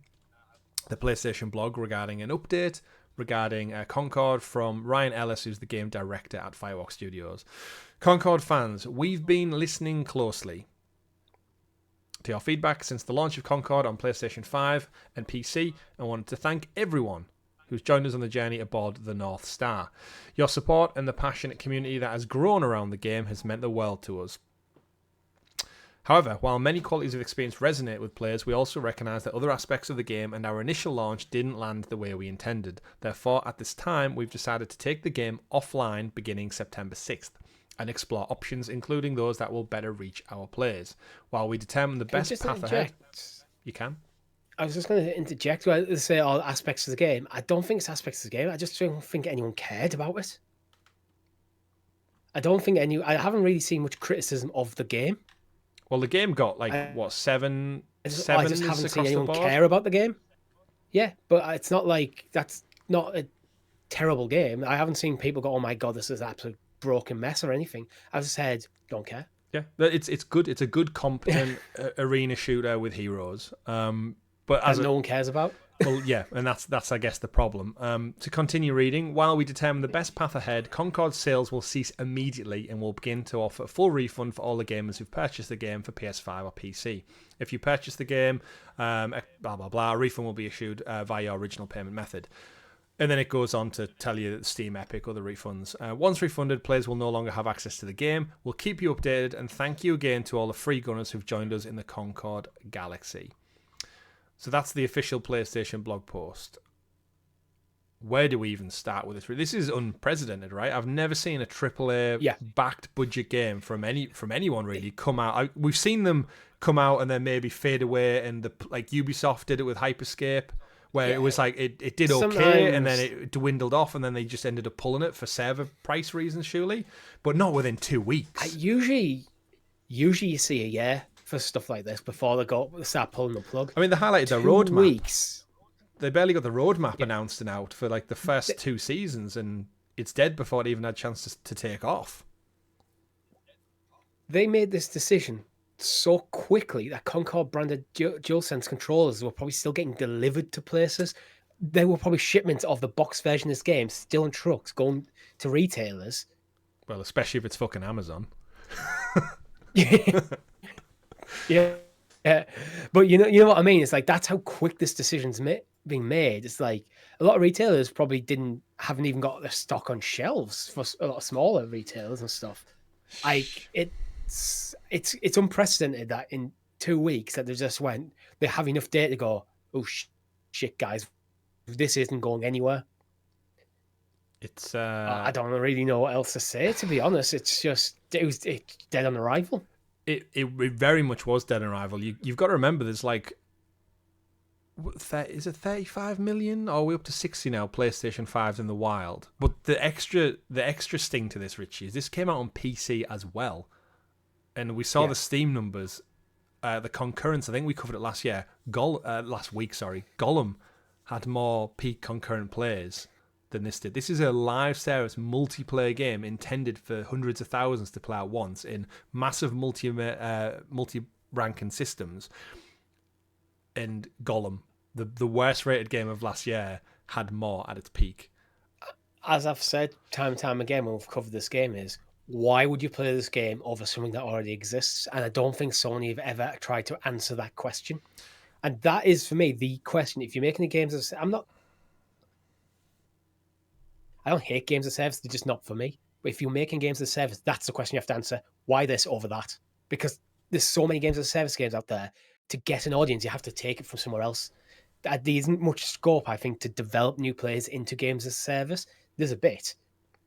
the PlayStation blog regarding an update regarding Concord from Ryan Ellis, who's the game director at Firewalk Studios. Concord fans, we've been listening closely to your feedback since the launch of Concord on PlayStation 5 and PC, and wanted to thank everyone who's joined us on the journey aboard the North Star. Your support and the passionate community that has grown around the game has meant the world to us. However, while many qualities of experience resonate with players, we also recognise that other aspects of the game and our initial launch didn't land the way we intended. Therefore, at this time, we've decided to take the game offline beginning September 6th and explore options, including those that will better reach our players. While we determine the best path ahead... You can? I was just going to interject where they say all aspects of the game. I don't think it's aspects of the game. I just don't think anyone cared about it. I haven't really seen much criticism of the game. Well, the game got seven I just haven't seen anyone care about the game. Yeah, but it's not like that's not a terrible game. I haven't seen people go, "Oh my god, this is an absolute broken mess" or anything. I've said, don't care. Yeah, it's good. It's a good, competent arena shooter with heroes. But as no one cares about. Well, yeah, and that's I guess the problem. To continue reading, while we determine the best path ahead, Concord sales will cease immediately and will begin to offer a full refund for all the gamers who've purchased the game for PS5 or PC. If you purchase the game, blah blah blah, a refund will be issued via your original payment method. And then it goes on to tell you that Steam, Epic, other refunds. Once refunded, players will no longer have access to the game. We'll keep you updated, and thank you again to all the free gunners who've joined us in the Concord Galaxy. So that's the official PlayStation blog post. Where do we even start with this? This is unprecedented, right? I've never seen a AAA backed budget game from anyone really come out. We've seen them come out and then maybe fade away, and like Ubisoft did it with Hyperscape, where it was like it did okay and then it dwindled off, and then they just ended up pulling it for server price reasons, surely, but not within 2 weeks. Usually you see a year for stuff like this before they start pulling the plug. I mean, they highlighted their roadmap. 2 weeks. They barely got the roadmap announced and out for like the first 2 seasons, and it's dead before it even had a chance to take off. They made this decision so quickly that Concord branded DualSense controllers were probably still getting delivered to places. There were probably shipments of the box version of this game still in trucks going to retailers. Well, especially if it's fucking Amazon. Yeah. Yeah. But you know what I mean? It's like that's how quick this decision's being made. It's like a lot of retailers probably haven't even got their stock on shelves for a lot of smaller retailers and stuff. Like it's unprecedented that in 2 weeks that they have enough data to go, oh shit, guys, this isn't going anywhere. It's I don't really know what else to say, to be honest. It's it's dead on arrival. It very much was dead on arrival. You've got to remember, there's like, is it 35 million? Or are we up to 60 now? PlayStation 5s in the wild. But the extra sting to this, Richie, is this came out on PC as well, and we saw the Steam numbers, the concurrence. I think we covered it last week. Sorry, Gollum had more peak concurrent players than this did. This is a live service multiplayer game intended for hundreds of thousands to play at once in massive multi-ranking systems. And Gollum, the worst rated game of last year, had more at its peak. As I've said time and time again when we've covered this game, is why would you play this game over something that already exists? And I don't think Sony have ever tried to answer that question. And that is, for me, the question. If you're making the games, I don't hate games as service, they're just not for me. But if you're making games as a service, that's the question you have to answer. Why this over that? Because there's so many games as a service games out there. To get an audience, you have to take it from somewhere else. There isn't much scope, I think, to develop new players into games as a service. There's a bit.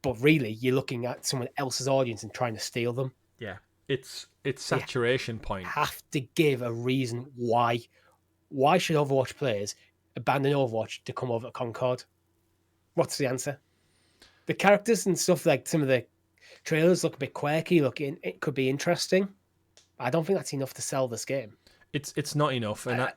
But really, you're looking at someone else's audience and trying to steal them. Yeah. It's saturation point. You have to give a reason why. Why should Overwatch players abandon Overwatch to come over to Concord? What's the answer? The characters and stuff, like some of the trailers look a bit quirky, it could be interesting. I don't think that's enough to sell this game. It's not enough, and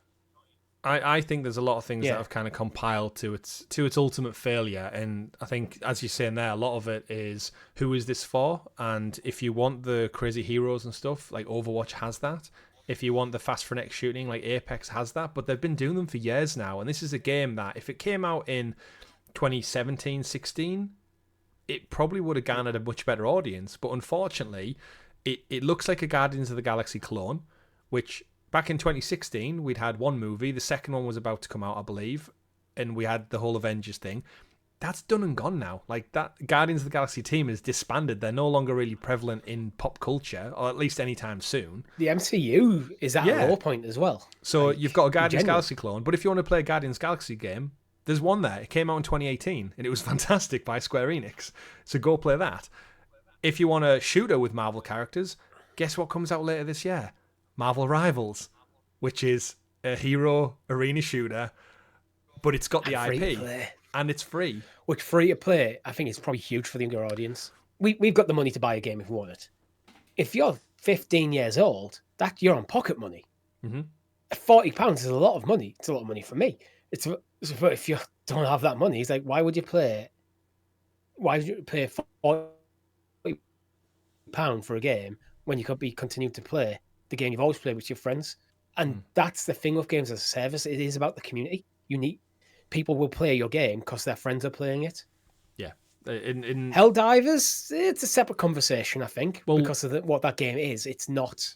I think there's a lot of things that have kind of compiled to its ultimate failure. And I think, as you're saying there, a lot of it is, who is this for? And if you want the crazy heroes and stuff, like Overwatch has that. If you want the fast frenetic shooting, like Apex has that. But they've been doing them for years now, and this is a game that, if it came out in 2017-16, it probably would have garnered a much better audience. But unfortunately, it looks like a Guardians of the Galaxy clone, which back in 2016, we'd had one movie. The second one was about to come out, I believe, and we had the whole Avengers thing. That's done and gone now. Like, that Guardians of the Galaxy team is disbanded. They're no longer really prevalent in pop culture, or at least anytime soon. The MCU is at a low point as well. So you've got a Guardians of the Galaxy clone, but if you want to play a Guardians Galaxy game, there's one there. It came out in 2018, and it was fantastic by Square Enix. So go play that. If you want a shooter with Marvel characters, guess what comes out later this year? Marvel Rivals, which is a hero arena shooter, but it's got the IP, and it's free. Which free to play, I think, is probably huge for the younger audience. We've got the money to buy a game if we want it. If you're 15 years old, you're on pocket money. Mm-hmm. £40 is a lot of money. It's a lot of money for me. But if you don't have that money, it's like, why would you pay £40 for a game when you could be continuing to play the game you've always played with your friends? And that's the thing with games as a service. It is about the community. People will play your game because their friends are playing it. Yeah. Helldivers, it's a separate conversation, I think, because of what that game is. It's not.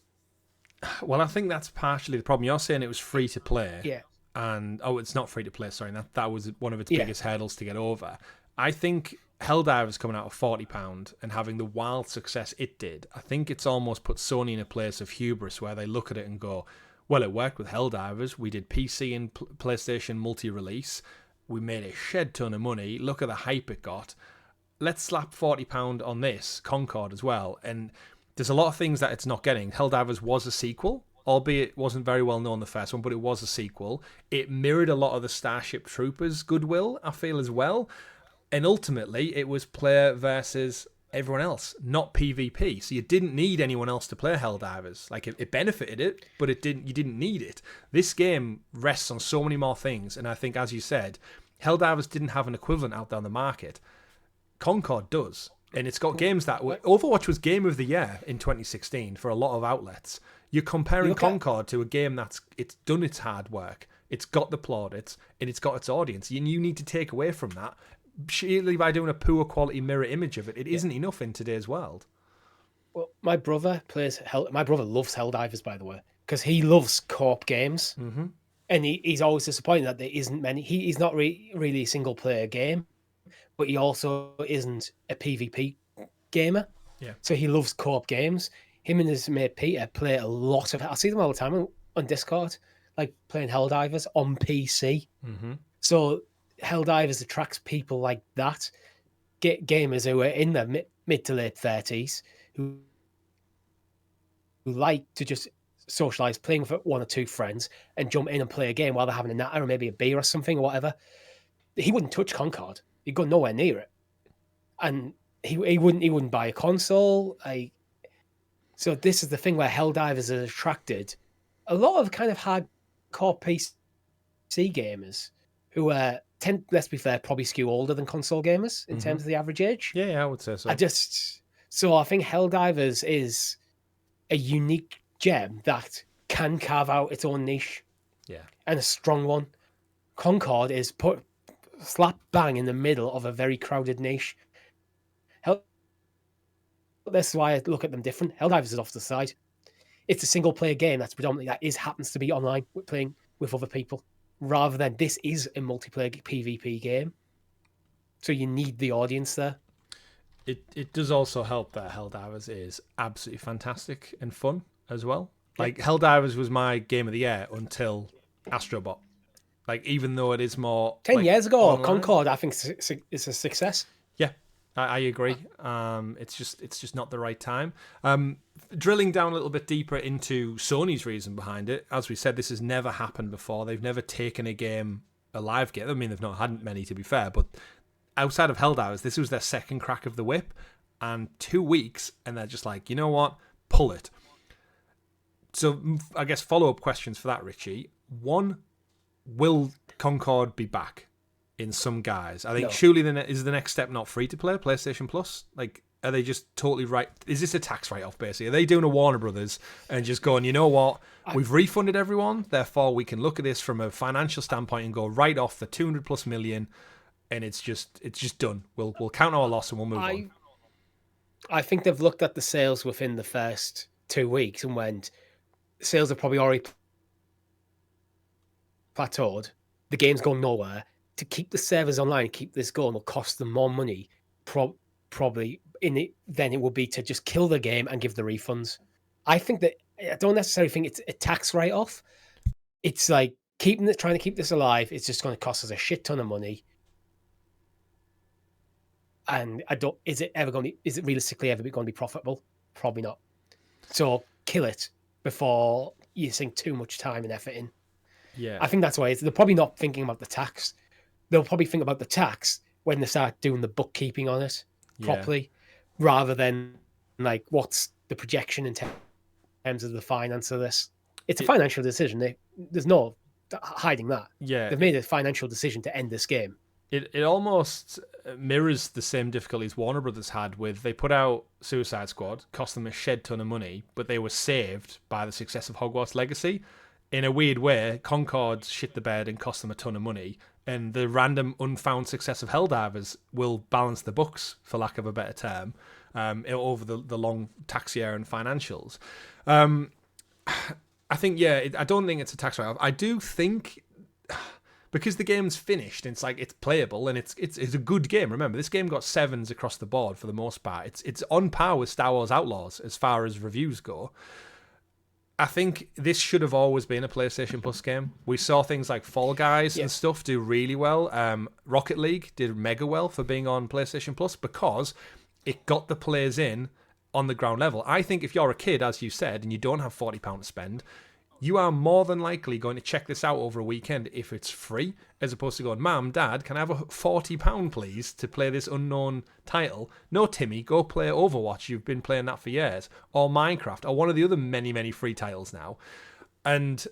Well, I think that's partially the problem. You're saying it was free to play. Yeah. And it's not free to play. Sorry, that was one of its biggest hurdles to get over. I think Helldivers coming out of £40 and having the wild success it did, I think it's almost put Sony in a place of hubris where they look at it and go, well, it worked with Helldivers. We did PC and PlayStation multi-release. We made a shed ton of money. Look at the hype it got. Let's slap £40 on this, Concord as well. And there's a lot of things that it's not getting. Helldivers was a sequel, albeit it wasn't very well known the first one, but it was a sequel. It mirrored a lot of the Starship Troopers goodwill, I feel, as well. And ultimately, it was player versus everyone else, not PvP. So you didn't need anyone else to play Helldivers. Like, it benefited it, but you didn't need it. This game rests on so many more things, and I think, as you said, Helldivers didn't have an equivalent out there on the market. Concord does. And it's got games that Overwatch was Game of the Year in 2016 for a lot of outlets. You're comparing Concord to a game it's done its hard work. It's got the plaudits, and it's got its audience. And you need to take away from that sheerly by doing a poor quality mirror image of it. It isn't enough in today's world. Well, my brother loves Helldivers, by the way, because he loves co-op games, Mm-hmm. and he's always disappointed that there isn't many. He's not really a single player game, but he also isn't a PvP gamer. Yeah. So he loves co-op games. Him and his mate Peter play a lot of. I see them all the time on Discord, like playing Helldivers on PC. Mm-hmm. So Helldivers attracts people like that, gamers who are in their mid to late 30s who like to just socialize, playing with one or two friends, and jump in and play a game while they're having a natter or maybe a beer or something or whatever. He wouldn't touch Concord. He'd go nowhere near it, and he wouldn't buy a console. So this is the thing where Helldivers has attracted a lot of kind of hardcore PC gamers who tend, let's be fair, probably skew older than console gamers in terms of the average age. Yeah, I would say so. I think Helldivers is a unique gem that can carve out its own niche. Yeah. And a strong one. Concord is put slap bang in the middle of a very crowded niche. That's why I look at them different. Helldivers is off to the side. It's a single player game that's predominantly happens to be online, playing with other people, rather than this is a multiplayer PvP game. So you need the audience there. It does also help that Helldivers is absolutely fantastic and fun as well. Like Helldivers was my game of the year until Astro Bot. Like, even though it is more 10 years ago, online, Concord I think is a success. Yeah, I agree. It's just not the right time. Drilling down a little bit deeper into Sony's reason behind it, as we said, this has never happened before. They've never taken a live game. I mean, they've not had many, to be fair, but outside of Helldivers, this was their second crack of the whip, and 2 weeks, and they're just like, you know what, pull it. So I guess follow-up questions for that, Richie. One, will Concord be back in some guise? I think surely is the next step not free to play, PlayStation Plus? Like, are they just totally right? Is this a tax write-off, basically? Are they doing a Warner Brothers and just going, you know what, we've refunded everyone, therefore we can look at this from a financial standpoint and go right off the 200 plus million, and it's just done. We'll count our loss and we'll move on. I think they've looked at the sales within the first 2 weeks and went, sales have probably already plateaued. The game's going nowhere. To keep the servers online, keep this going, will cost them more money. Probably than it would be to just kill the game and give the refunds. I don't necessarily think it's a tax write-off. It's like trying to keep this alive. It's just going to cost us a shit ton of money. And is it realistically ever going to be profitable? Probably not. So kill it before you sink too much time and effort in. Yeah, I think that's why they're probably not thinking about the tax. They'll probably think about the tax when they start doing the bookkeeping on it properly, rather than like what's the projection in terms of the finance of this. It's a financial decision. There's no hiding that. Yeah, they've made a financial decision to end this game. It almost mirrors the same difficulties Warner Brothers had with, they put out Suicide Squad, cost them a shed ton of money, but they were saved by the success of Hogwarts Legacy. In a weird way, Concord shit the bed and cost them a ton of money, and the random unfound success of Helldivers will balance the books, for lack of a better term, over the long tax year and financials. I think, I don't think it's a tax write-off. I do think, because the game's finished, and it's playable, and it's a good game. Remember, this game got 7s across the board for the most part. It's on par with Star Wars Outlaws as far as reviews go. I think this should have always been a PlayStation Plus game. We saw things like Fall Guys and stuff do really well. Rocket League did mega well for being on PlayStation Plus because it got the players in on the ground level. I think if you're a kid, as you said, and you don't have £40 to spend, you are more than likely going to check this out over a weekend if it's free, as opposed to going, Mum, Dad, can I have a £40 please to play this unknown title? No, Timmy, go play Overwatch. You've been playing that for years. Or Minecraft, or one of the other many, many free titles now. And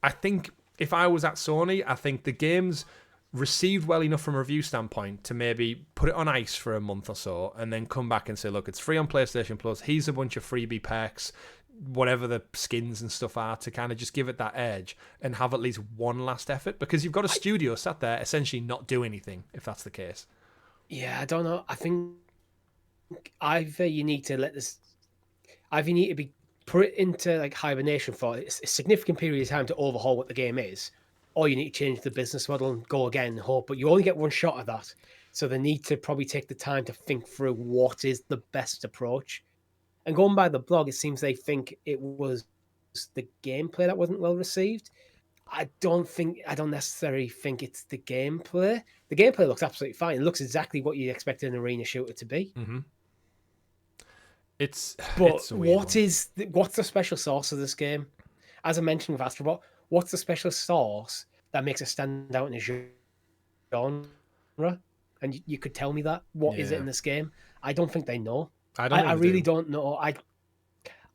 I think if I was at Sony, I think the game's received well enough from a review standpoint to maybe put it on ice for a month or so and then come back and say, look, it's free on PlayStation Plus. Here's a bunch of freebie perks, whatever the skins and stuff are, to kind of just give it that edge and have at least one last effort, because you've got a studio sat there essentially not do anything if that's the case. I don't know. I think either you need to be put it into like hibernation for a significant period of time to overhaul what the game is, or you need to change the business model and go again and hope. But you only get one shot at that, so they need to probably take the time to think through what is the best approach. And going by the blog, it seems they think it was the gameplay that wasn't well received. I don't necessarily think it's the gameplay. The gameplay looks absolutely fine. It looks exactly what you'd expect an arena shooter to be. Mm-hmm. It's what's the special sauce of this game? As I mentioned with Astro Bot, what's the special sauce that makes it stand out in a genre? And you could tell me that. What is it in this game? I don't think they know. I really don't know.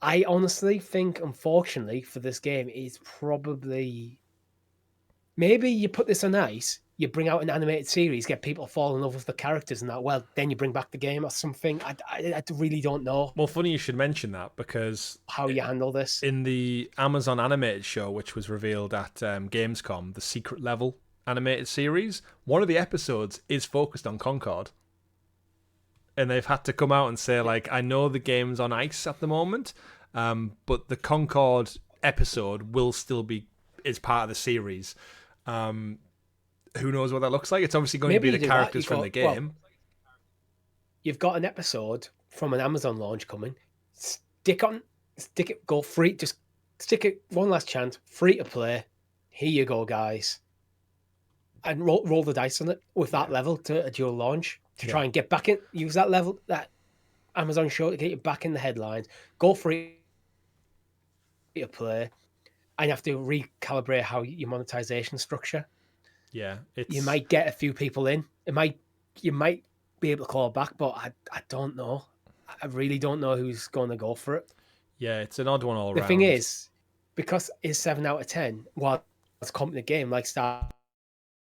I honestly think, unfortunately, for this game, it's probably... Maybe you put this on ice, you bring out an animated series, get people to fall in love with the characters and that, well, then you bring back the game or something. I really don't know. Well, funny you should mention that, because... How you handle this. In the Amazon animated show, which was revealed at Gamescom, the Secret Level animated series, one of the episodes is focused on Concord. And they've had to come out and say, like, I know the game's on ice at the moment, but the Concord episode will still be... is part of the series. Who knows what that looks like? It's obviously going to be the characters from the game. Well, you've got an episode from an Amazon launch coming. Stick it, go free. Just stick it, one last chance, free to play. Here you go, guys. And roll the dice on it with that level to a dual launch to try and get back in. Use that level, that Amazon show to get you back in the headlines. Go free to play. And you have to recalibrate how your monetization structure. Yeah, you might get a few people in. You might be able to call back, but I don't know. I really don't know who's going to go for it. Yeah, it's an odd one all around. The thing is, because it's 7 out of 10, while it's a competent game like Star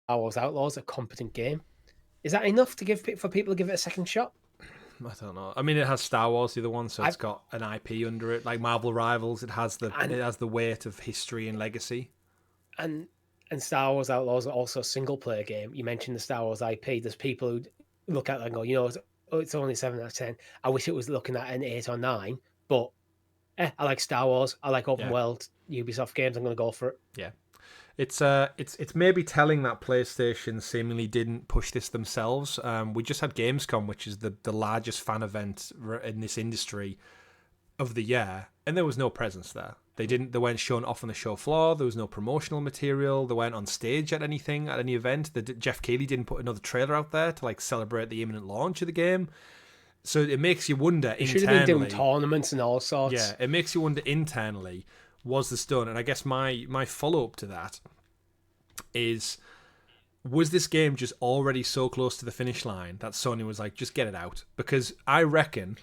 Wars Outlaws, a competent game, is that enough to for people to give it a second shot? I don't know. I mean, it has Star Wars, the other one, so it's got an IP under it, like Marvel Rivals. It has the weight of history and legacy. And Star Wars Outlaws are also a single player game. You mentioned the Star Wars IP. There's people who look at it and go, it's only 7 out of 10. I wish it was looking at an 8 or 9, but I like Star Wars. I like open world Ubisoft games. I'm going to go for it. Yeah. It's maybe telling that PlayStation seemingly didn't push this themselves. We just had Gamescom, which is the largest fan event in this industry of the year, and there was no presence there. They weren't shown off on the show floor. There was no promotional material. They weren't on stage at any event. Jeff Keighley didn't put another trailer out there to like celebrate the imminent launch of the game. So it makes you wonder internally. Should have been doing tournaments and all sorts. Yeah, it makes you wonder internally, was this done? And I guess my follow-up to that is, was this game just already so close to the finish line that Sony was like, just get it out? Because I reckon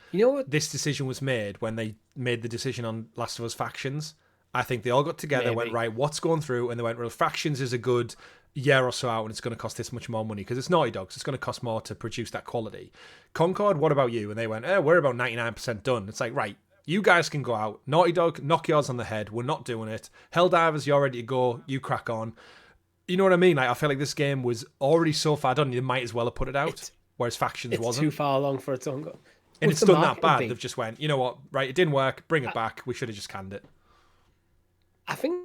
this decision was made when they made the decision on Last of Us Factions. I think they all got together, went, right, what's going through? And they went, well, Factions is a good year or so out and it's going to cost this much more money because it's Naughty Dog, so it's going to cost more to produce that quality. Concord, what about you? And they went, we're about 99% done. It's like, right, you guys can go out. Naughty Dog, knock yours on the head. We're not doing it. Helldivers, you're ready to go. You crack on. You know what I mean? Like, I feel like this game was already so far done, they might as well have put it out, whereas Factions wasn't. It's too far along for its own go. And it's done that bad. They've just went, you know what, right, it didn't work, bring it back. We should have just canned it. I think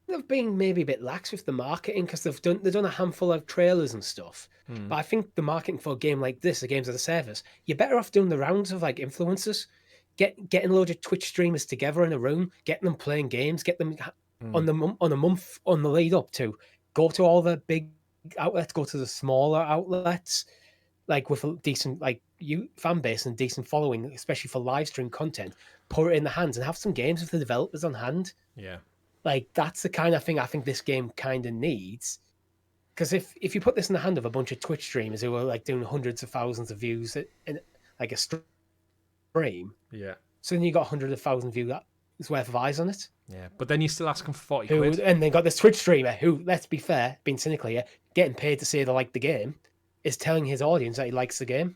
they've been maybe a bit lax with the marketing because they've done a handful of trailers and stuff. But I think the marketing for a game like this, the games as a service, you're better off doing the rounds of like influencers, getting a load of Twitch streamers together in a room, getting them playing games, get them on a month on the lead up to go to all the big outlets, go to the smaller outlets, like with a decent fan base and decent following, especially for live stream content. Put it in the hands and have some games with the developers on hand. Yeah. Like, that's the kind of thing I think this game kind of needs. Because if you put this in the hand of a bunch of Twitch streamers who are like doing hundreds of thousands of views in like a stream, yeah. So then you got hundreds of thousands views that is worth of eyes on it. Yeah, but then you're still asking for 40 quid. And then got this Twitch streamer who, let's be fair, being cynical here, getting paid to say they like the game, is telling his audience that he likes the game.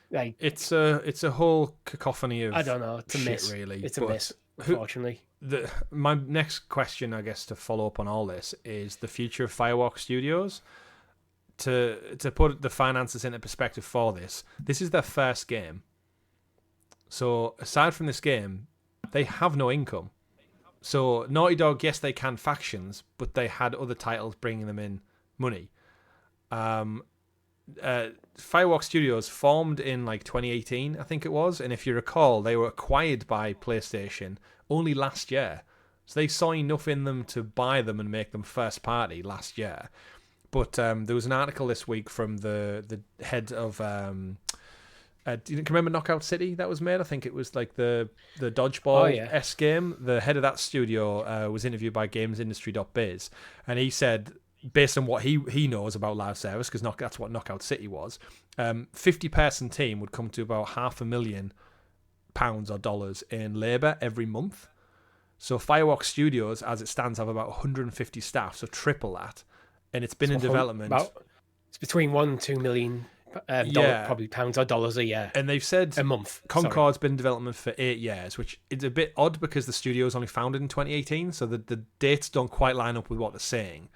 Like, it's a whole cacophony of, I don't know, it's a miss. Really. It's a miss, unfortunately. My next question, I guess, to follow up on all this is the future of Firewalk Studios. To put the finances into perspective for this is their first game. So aside from this game, they have no income. So Naughty Dog, yes, they can factions, but they had other titles bringing them in money. Firewalk Studios formed in like 2018, I think it was, and if you recall, they were acquired by PlayStation only last year. So they saw enough in them to buy them and make them first party last year. But there was an article this week from the head of do you remember Knockout City that was made? I think it was like the dodgeball game. The head of that studio was interviewed by GamesIndustry.biz, and he said, based on what he knows about live service, because that's what Knockout City was, 50-person team would come to about £500,000 or dollars in labour every month. So Firewalk Studios, as it stands, have about 150 staff, so triple that, and it's been in development. It's between 1 and 2 million. Probably pounds or dollars a year. And they've said a month. Concord's been in development for 8 years, which is a bit odd because the studio was only founded in 2018, so the dates don't quite line up with what they're saying.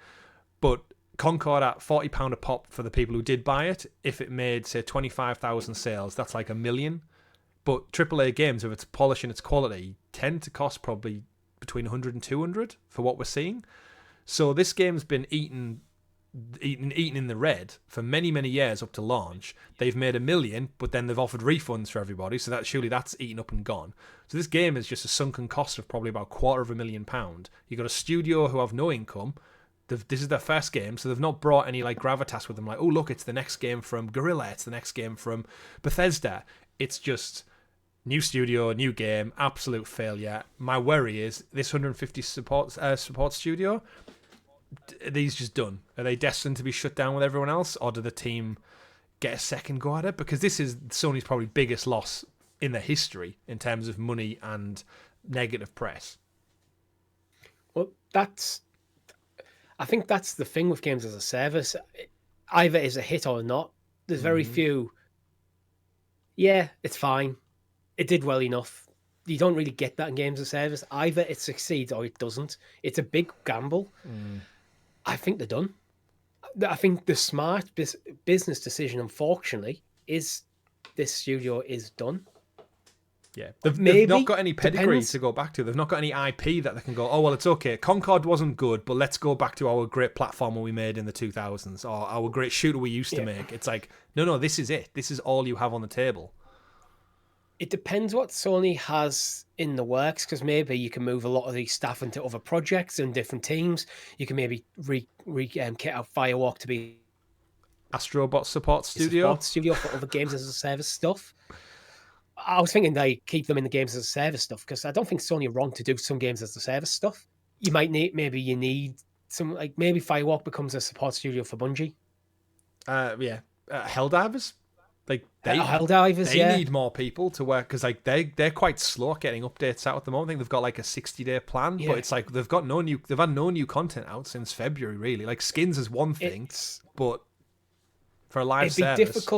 But Concord at £40 a pop for the people who did buy it, if it made, say, 25,000 sales, that's like $1 million. But AAA games, if it's polish and its quality, tend to cost probably between 100 and 200 for what we're seeing. So this game's been eaten in the red for many years up to launch. They've made $1 million, but then they've offered refunds for everybody, so that surely that's eaten up and gone. So this game is just a sunken cost of probably about £250,000. You got a studio who have no income. This is their first game, so they've not brought any like gravitas with them, like, oh look, it's the next game from Guerrilla, it's the next game from Bethesda. It's just new studio, new game, absolute failure. My worry is this 150 support studio, are these just done? Are they destined to be shut down with everyone else, or do the team get a second go at it? Because this is Sony's probably biggest loss in their history in terms of money and negative press. Well, I think that's the thing with games as a service. Either is a hit or not. There's very few. Yeah, it's fine. It did well enough. You don't really get that in games as a service. Either it succeeds or it doesn't. It's a big gamble. I think they're done. I think the smart business decision, unfortunately, is this studio is done. Yeah, they've not got any pedigree to go back to. They've not got any IP that they can go, oh, well, it's okay. Concord wasn't good, but let's go back to our great platformer we made in the 2000s or our great shooter we used to make. It's like, no, this is it. This is all you have on the table. It depends what Sony has in the works, because maybe you can move a lot of these staff into other projects and different teams. You can maybe kit out Firewalk to be Astro Bot Support Studio for other games as a service stuff. I was thinking they keep them in the games as a service stuff, because I don't think Sony are wrong to do some games as a service stuff. You might need some, like maybe Firewalk becomes a support studio for Bungie. Helldivers. Like Helldivers, they need more people to work, because like they're quite slow at getting updates out at the moment. I think they've got like a 60-day plan, but it's like they've had no new content out since February, really. Like skins is one thing, but for a live service,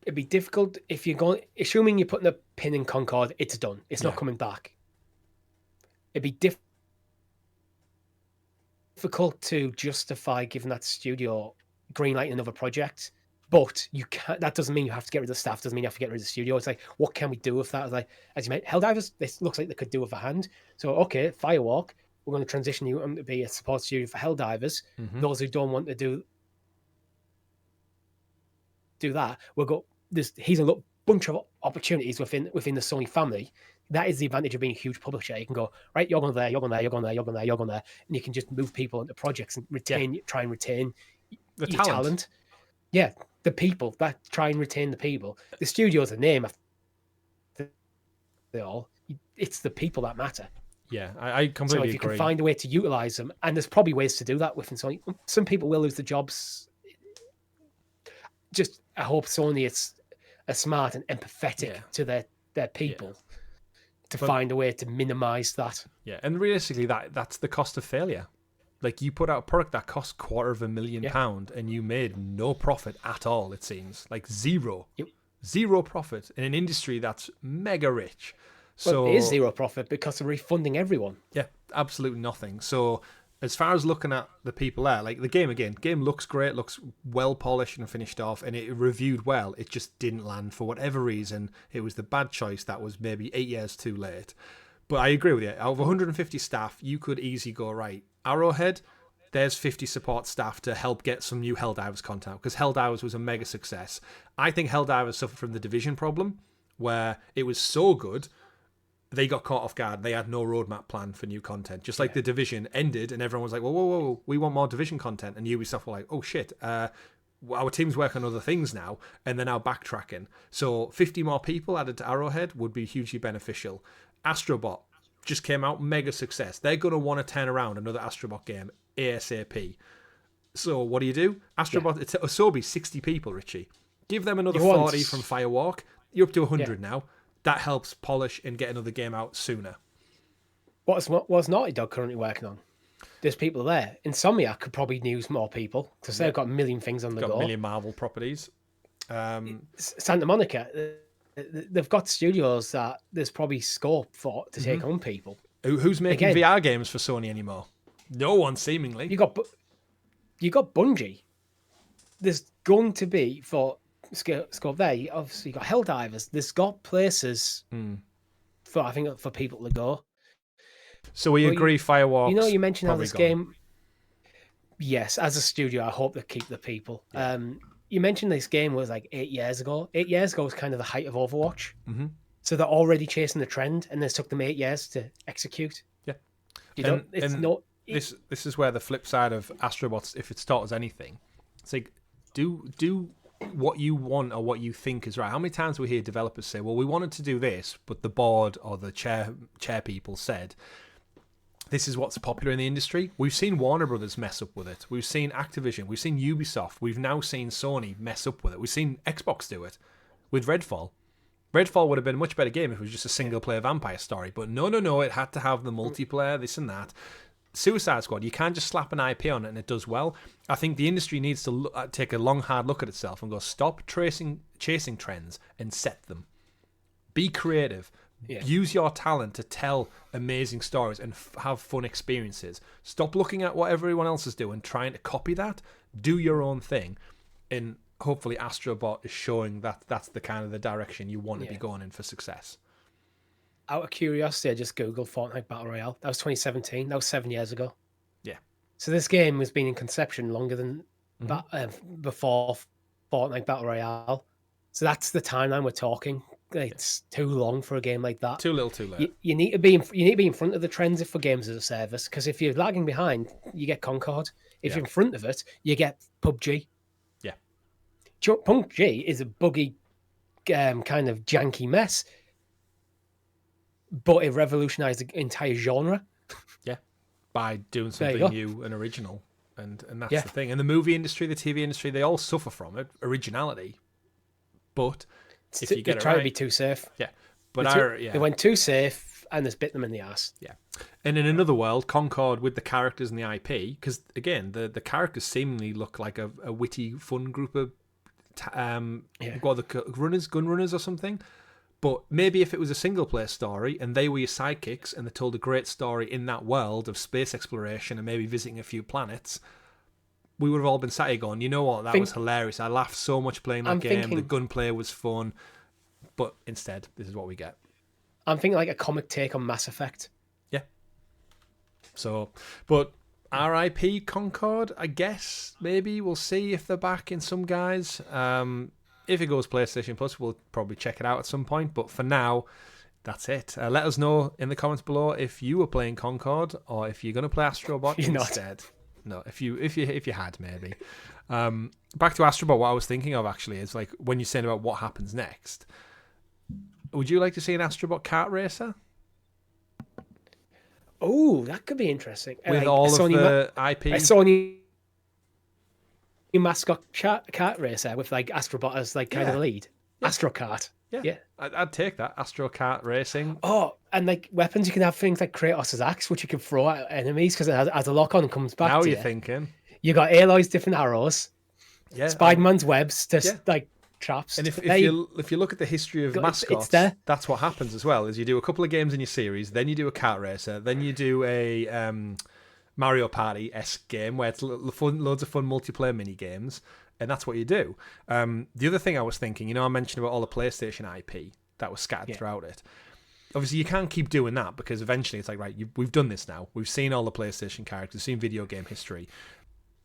it'd be difficult if you're going, assuming you're putting a pin in Concord, it's done. It's not coming back. It'd be difficult to justify giving that studio green light another project. But you can't. That doesn't mean you have to get rid of the staff. Doesn't mean you have to get rid of the studio. It's like, what can we do with that? Like, as you mentioned, Helldivers, this looks like they could do with a hand. So, okay, Firewalk, we're going to transition you to be a support studio for Helldivers. Those who don't want to do that, here's a bunch of opportunities within the Sony family. That is the advantage of being a huge publisher. You can go, right, you're going there, you're going there, you're going there, you're going there, you're going there, and you can just move people into projects and try and retain the your talent. Yeah, the people, that try and retain the people. The studio's a name. It's the people that matter. Yeah, I completely agree. So if you can find a way to utilize them, and there's probably ways to do that within Sony. Some people will lose their jobs. Just, I hope Sony is smart and empathetic to their people to find a way to minimize that. Yeah, and realistically, that's the cost of failure. Like, you put out a product that cost £250,000 and you made no profit at all, it seems. Like, zero. Zero profit in an industry that's mega rich. So it is zero profit because they're refunding everyone. Yeah, absolutely nothing. So as far as looking at the people there, like the game looks great, looks well polished and finished off, and it reviewed well. It just didn't land for whatever reason. It was the bad choice that was maybe 8 years too late. But I agree with you. Out of 150 staff, you could easily go, right, Arrowhead, there's 50 support staff to help get some new Helldivers content, because Helldivers was a mega success. I think Helldivers suffered from the Division problem, where it was so good, they got caught off guard. They had no roadmap plan for new content. Just like the Division ended, and everyone was like, whoa, we want more Division content. And Ubisoft were like, oh shit, our team's working on other things now, and they're now backtracking. So 50 more people added to Arrowhead would be hugely beneficial. Astro Bot just came out, mega success. They're going to want to turn around another Astro Bot game ASAP. So what do? Astro Bot, it's Asobi, 60 people, Richie. Give them another 40 from Firewalk. You're up to 100 now. That helps polish and get another game out sooner. What's Naughty Dog currently working on? There's people there. Insomniac could probably use more people because they've got a million things on the go. Got a million Marvel properties. Santa Monica, they've got studios that there's probably scope for to take on people. Who's making VR games for Sony anymore? No one, seemingly. You got Bungie. There's going to be for scope there. Obviously, you got Helldivers. There's got places for people to go. So we agree, Firewalk. You mentioned how this game. Yes, as a studio, I hope they keep the people. Yeah. You mentioned this game was like 8 years ago. 8 years ago was kind of the height of Overwatch. Mm-hmm. So they're already chasing the trend, and it took them 8 years to execute. Yeah, This is where the flip side of Astrobots, if it's taught us anything, it's like do what you want or what you think is right. How many times we hear developers say, "Well, we wanted to do this, but the board or the chair people said." This is what's popular in the industry. We've seen Warner Brothers mess up with it. We've seen Activision. We've seen Ubisoft. We've now seen Sony mess up with it. We've seen Xbox do it with Redfall. Redfall would have been a much better game if it was just a single-player vampire story. But no, it had to have the multiplayer, this and that. Suicide Squad, you can't just slap an IP on it and it does well. I think the industry needs to take a long, hard look at itself and go, stop chasing trends and set them. Be creative. Yeah. Use your talent to tell amazing stories and have fun experiences. Stop looking at what everyone else is doing, trying to copy that. Do your own thing. And hopefully Astro Bot is showing that that's the kind of the direction you want to be going in for success. Out of curiosity, I just Googled Fortnite Battle Royale. That was 2017. That was 7 years ago. Yeah. So this game has been in conception longer than before Fortnite Battle Royale. So that's the timeline we're talking. It's too long for a game like that. Too little, too late. You need to be in front of the trends for games as a service. Because if you're lagging behind, you get Concord. If you're in front of it, you get PUBG. Yeah. PUBG is a buggy, kind of janky mess, but it revolutionized the entire genre. Yeah, by doing something new and original, and that's the thing. And the movie industry, the TV industry, they all suffer from it, originality. But if you get it try right, to be too safe. Yeah, but they went too safe, and it's bit them in the ass. Yeah, and in another world, Concord with the characters and the IP, because again, the characters seemingly look like a witty, fun group of what the gun runners or something. But maybe if it was a single-player story and they were your sidekicks and they told a great story in that world of space exploration and maybe visiting a few planets, we would have all been sat here going, you know what, that was hilarious. I laughed so much playing that game. The gunplay was fun. But instead, this is what we get. I'm thinking like a comic take on Mass Effect. Yeah. So, but RIP Concord, I guess, maybe. We'll see if they're back in some guys. If it goes PlayStation Plus, we'll probably check it out at some point. But for now, that's it. Let us know in the comments below if you were playing Concord or if you're going to play Astro Bot instead. No, if you had, maybe. Back to Astro Bot, what I was thinking of actually is like when you're saying about what happens next. Would you like to see an Astro Bot kart racer? Oh, that could be interesting. With all of the IP. A Sony mascot kart racer with like Astro Bot as like kind of the lead. Astro Kart. Yeah. I'd take that. Astro Kart racing. Oh, and like weapons, you can have things like Kratos' axe, which you can throw at enemies because it has a lock on and comes back. Now to you're thinking. You got Aloy's different arrows. Yeah. Spider-Man's webs to like traps. And if you look at the history of mascots, that's what happens as well. Is you do a couple of games in your series, then you do a kart racer, then you do a Mario Party-esque game where it's loads of fun multiplayer mini games, and that's what you do. The other thing I was thinking, I mentioned about all the PlayStation IP that was scattered throughout it. Obviously, you can't keep doing that because eventually it's like, right, we've done this now. We've seen all the PlayStation characters, seen video game history.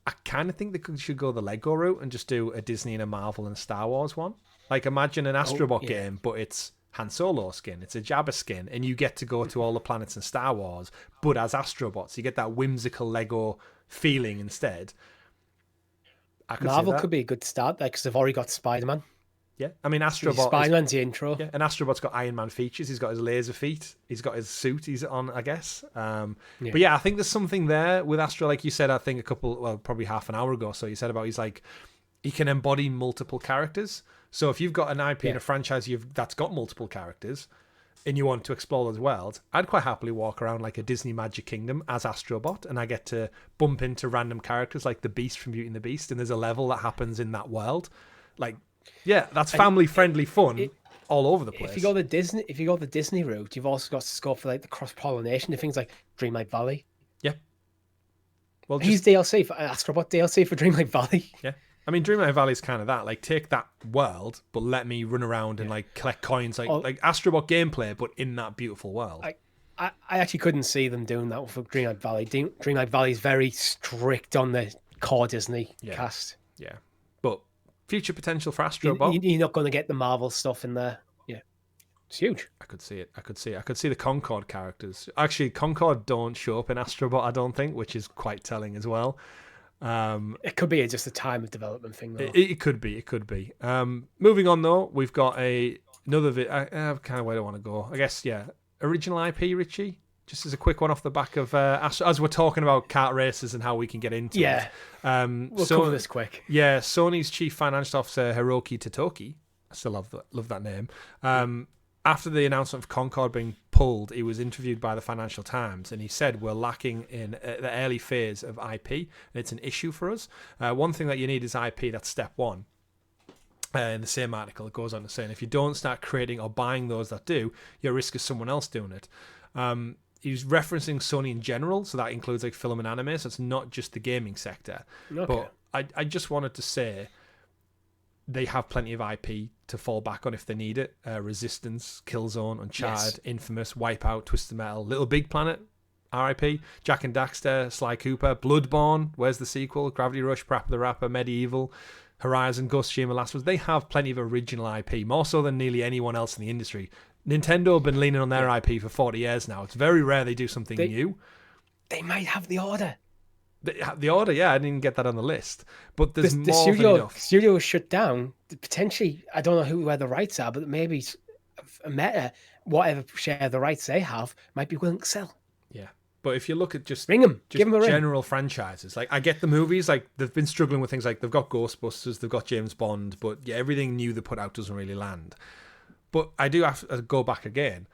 I kind of think they should go the Lego route and just do a Disney and a Marvel and a Star Wars one. Like, imagine an Astro Bot game, but it's Han Solo skin, it's a Jabba skin, and you get to go to all the planets in Star Wars, but as Astro Bots. You get that whimsical Lego feeling instead. Marvel could be a good start there because they've already got Spider-Man. Yeah, I mean, Astrobot. Spider-Man's the intro. Yeah, and Astrobot's got Iron Man features. He's got his laser feet. He's got his suit he's on, I guess. But yeah, I think there's something there with Astro. Like you said, I think probably half an hour ago or so, you said about he can embody multiple characters. So if you've got an IP and a franchise that's got multiple characters and you want to explore those worlds, I'd quite happily walk around like a Disney Magic Kingdom as Astrobot, and I get to bump into random characters like the Beast from Beauty and the Beast, and there's a level that happens in that world. Like, yeah, that's family-friendly fun all over the place. If you go the Disney route, you've also got scope for like the cross-pollination of things like Dreamlight Valley. Yeah. Well, use DLC for Astrobot DLC for Dreamlight Valley. Yeah. I mean, Dreamlight Valley is kind of that. Like, take that world, but let me run around and like collect coins, like Astrobot gameplay, but in that beautiful world. I actually couldn't see them doing that for Dreamlight Valley. Dreamlight Valley is very strict on the core Disney cast. Yeah, but future potential for Astro Bot. You're not going to get the Marvel stuff in there. Yeah, it's huge. I could see it. I could see the Concord characters. Actually, Concord don't show up in Astro Bot, I don't think, which is quite telling as well. It could be just a time of development thing, though. It could be. Moving on, though, we've got another kind of where I want to go. I guess, original IP, Richie. Just as a quick one off the back of as we're talking about kart races and how we can get into it. We'll cover this quick. Yeah, Sony's chief financial officer Hiroki Totoki. I still love that name. After the announcement of Concord being pulled, he was interviewed by the Financial Times, and he said we're lacking in the early phase of IP, and it's an issue for us. One thing that you need is IP. That's step one. In the same article, it goes on to say, and if you don't start creating or buying those that do, you're at risk of someone else doing it. He's referencing Sony in general, so that includes like film and anime, so it's not just the gaming sector. Okay. But I just wanted to say they have plenty of IP to fall back on if they need it. Resistance, Killzone, Uncharted, Infamous, Wipeout, Twisted Metal, Little Big Planet, RIP, Jak and Daxter, Sly Cooper, Bloodborne, where's the sequel? Gravity Rush, Parappa the Rapper, Medieval, Horizon, Ghost of Tsushima, Last of Us. They have plenty of original IP, more so than nearly anyone else in the industry. Nintendo have been leaning on their IP for 40 years now. It's very rare they do something new. They might have the order. The order, I didn't get that on the list. But there's more than enough. The studio was shut down. Potentially, I don't know where the rights are, but maybe Meta, whatever share the rights they have, might be willing to sell. Yeah. But if you look at just ring them, give them a general franchises, like I get the movies, like they've been struggling with things like they've got Ghostbusters, they've got James Bond, but everything new they put out doesn't really land. But I do have to go back again.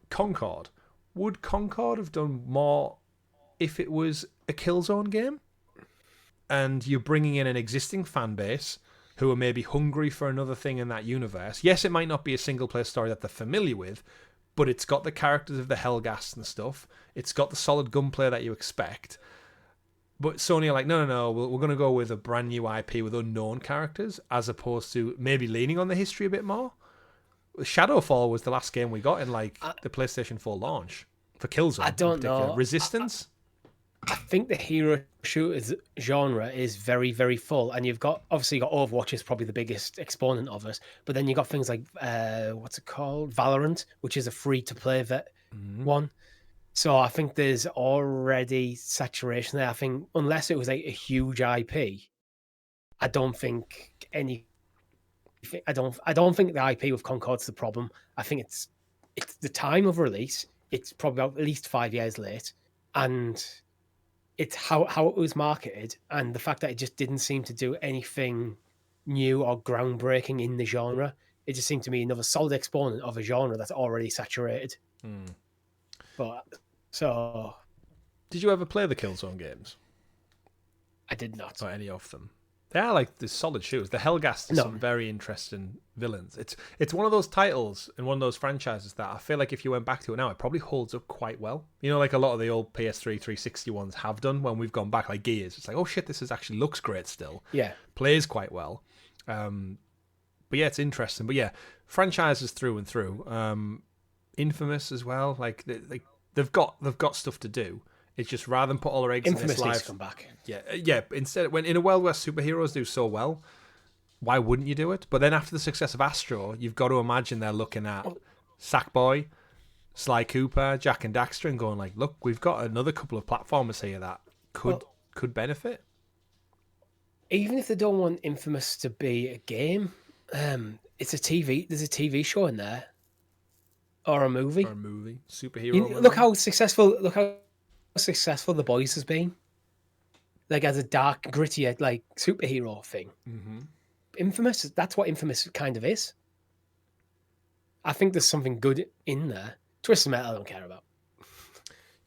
Concord. Would Concord have done more if it was a Killzone game? And you're bringing in an existing fan base who are maybe hungry for another thing in that universe. Yes, it might not be a single-player story that they're familiar with, but it's got the characters of the Hellghast and stuff. It's got the solid gunplay that you expect. But Sony are like, no, we're going to go with a brand new IP with unknown characters, as opposed to maybe leaning on the history a bit more. Shadowfall was the last game we got in the PlayStation 4 launch for Killzone. I don't know. Resistance? I think the hero shooters genre is very, very full, and you've got Overwatch is probably the biggest exponent of it, but then you got things like what's it called, Valorant, which is a free to play one. So I think there's already saturation there. I think unless it was like a huge IP, I don't think I don't think the IP with Concord's the problem. I think it's the time of release. It's probably at least 5 years late, and it's how it was marketed, and the fact that it just didn't seem to do anything new or groundbreaking in the genre. It just seemed to me another solid exponent of a genre that's already saturated. But did you ever play the Killzone games? I did not. Or any of them? They are like the solid shooters. The Hellgast is some very interesting villains. It's one of those titles and one of those franchises that I feel like if you went back to it now, it probably holds up quite well. You know, like a lot of the old PS3 360 ones have done when we've gone back, like Gears. It's like, oh shit, this actually looks great still. Yeah. Plays quite well. But yeah, it's interesting. But yeah, franchises through and through. Infamous as well. Like they've got stuff to do. It's just rather than put all our eggs Infamous in this live. needs to come back. Yeah. Instead, when in a world where superheroes do so well, why wouldn't you do it? But then after the success of Astro, you've got to imagine they're looking at Sackboy, Sly Cooper, Jack and Daxter, and going like, look, we've got another couple of platformers here that could benefit. Even if they don't want Infamous to be a game, it's a TV. There's a TV show in there, or a movie. Superhero. movie. Look how successful The Boys has been. Like as a dark, grittier, like superhero thing. Mm-hmm. Infamous. That's what Infamous kind of is. I think there's something good in there. Twisted Metal, I don't care about.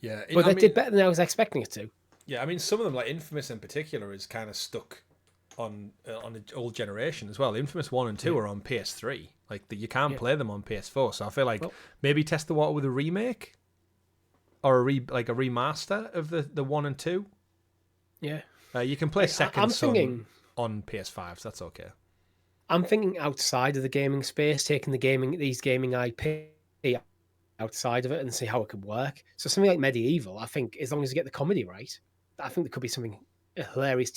Yeah, but they did better than I was expecting it to. Yeah, I mean, some of them, like Infamous in particular, is kind of stuck on the old generation as well. Infamous 1 and 2 are on PS3. Like you can't play them on PS4. So I feel like maybe test the water with a remake or a remaster of the 1 and 2. Yeah, you can play Second Son on PS5. So that's okay. I'm thinking outside of the gaming space, taking these gaming IP outside of it and see how it could work. So something like Medieval, I think, as long as you get the comedy right, I think there could be something hilarious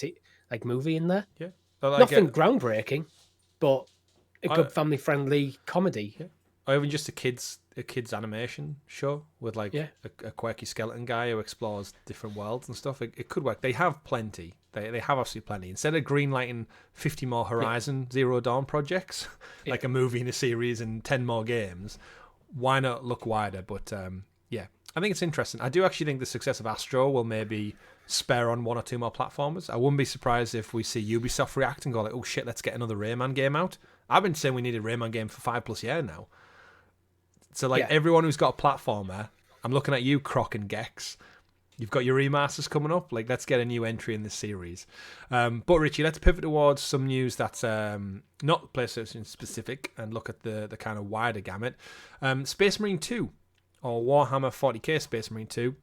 movie in there. Yeah, nothing groundbreaking, but a good family-friendly comedy. Yeah. Or even just a kids animation show with a quirky skeleton guy who explores different worlds and stuff. It could work. They have plenty. They have absolutely plenty. Instead of greenlighting 50 more Horizon Zero Dawn projects, like a movie and a series and 10 more games, why not look wider? But I think it's interesting. I do actually think the success of Astro will maybe spare on 1 or 2 more platformers. I wouldn't be surprised if we see Ubisoft react and go like, oh shit, let's get another Rayman game out. I've been saying we need a Rayman game for 5+ years now. So everyone who's got a platformer, I'm looking at you, Croc and Gex. You've got your remasters coming up. Like, let's get a new entry in this series. But Richie, let's pivot towards some news that's not PlayStation specific and look at the kind of wider gamut. Space Marine 2, or Warhammer 40k Space Marine 2,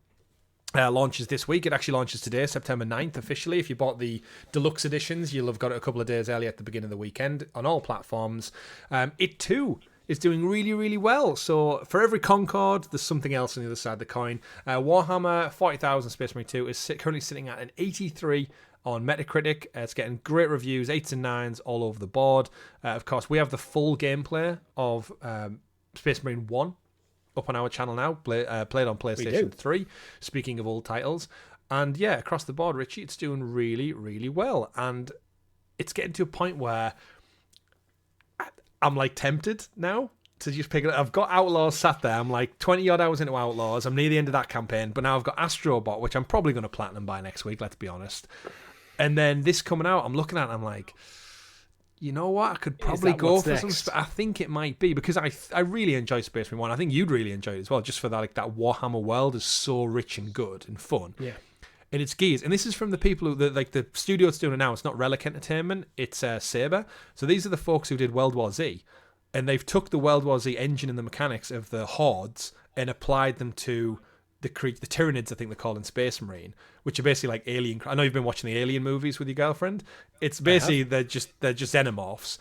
launches this week. It actually launches today, September 9th, officially. If you bought the deluxe editions, you'll have got it a couple of days early at the beginning of the weekend on all platforms. It too is doing really, really well. So for every Concord, there's something else on the other side of the coin. Warhammer 40,000 Space Marine 2 is currently sitting at an 83 on Metacritic. It's getting great reviews, 8s and 9s all over the board. Of course, we have the full gameplay of Space Marine 1 up on our channel now, played on PlayStation 3, speaking of old titles. And yeah, across the board, Richie, it's doing really, really well. And it's getting to a point where I'm tempted now to just pick it up. I've got Outlaws sat there. I'm 20 odd hours into Outlaws. I'm near the end of that campaign, but now I've got Astro Bot, which I'm probably going to platinum by next week, let's be honest. And then this coming out, I'm looking at it, I'm like, you know what? I could probably go for some. I think it might be because I really enjoy Space Marine 1. I think you'd really enjoy it as well, just for that that Warhammer world is so rich and good and fun. Yeah. And it's gears. And this is from the people who, the studio that's doing it now. It's not Relic Entertainment. It's Saber. So these are the folks who did World War Z. And they've took the World War Z engine and the mechanics of the Hordes and applied them to the Tyranids, I think they're called in Space Marine, which are basically like alien. I know you've been watching the Alien movies with your girlfriend. It's basically they're just xenomorphs.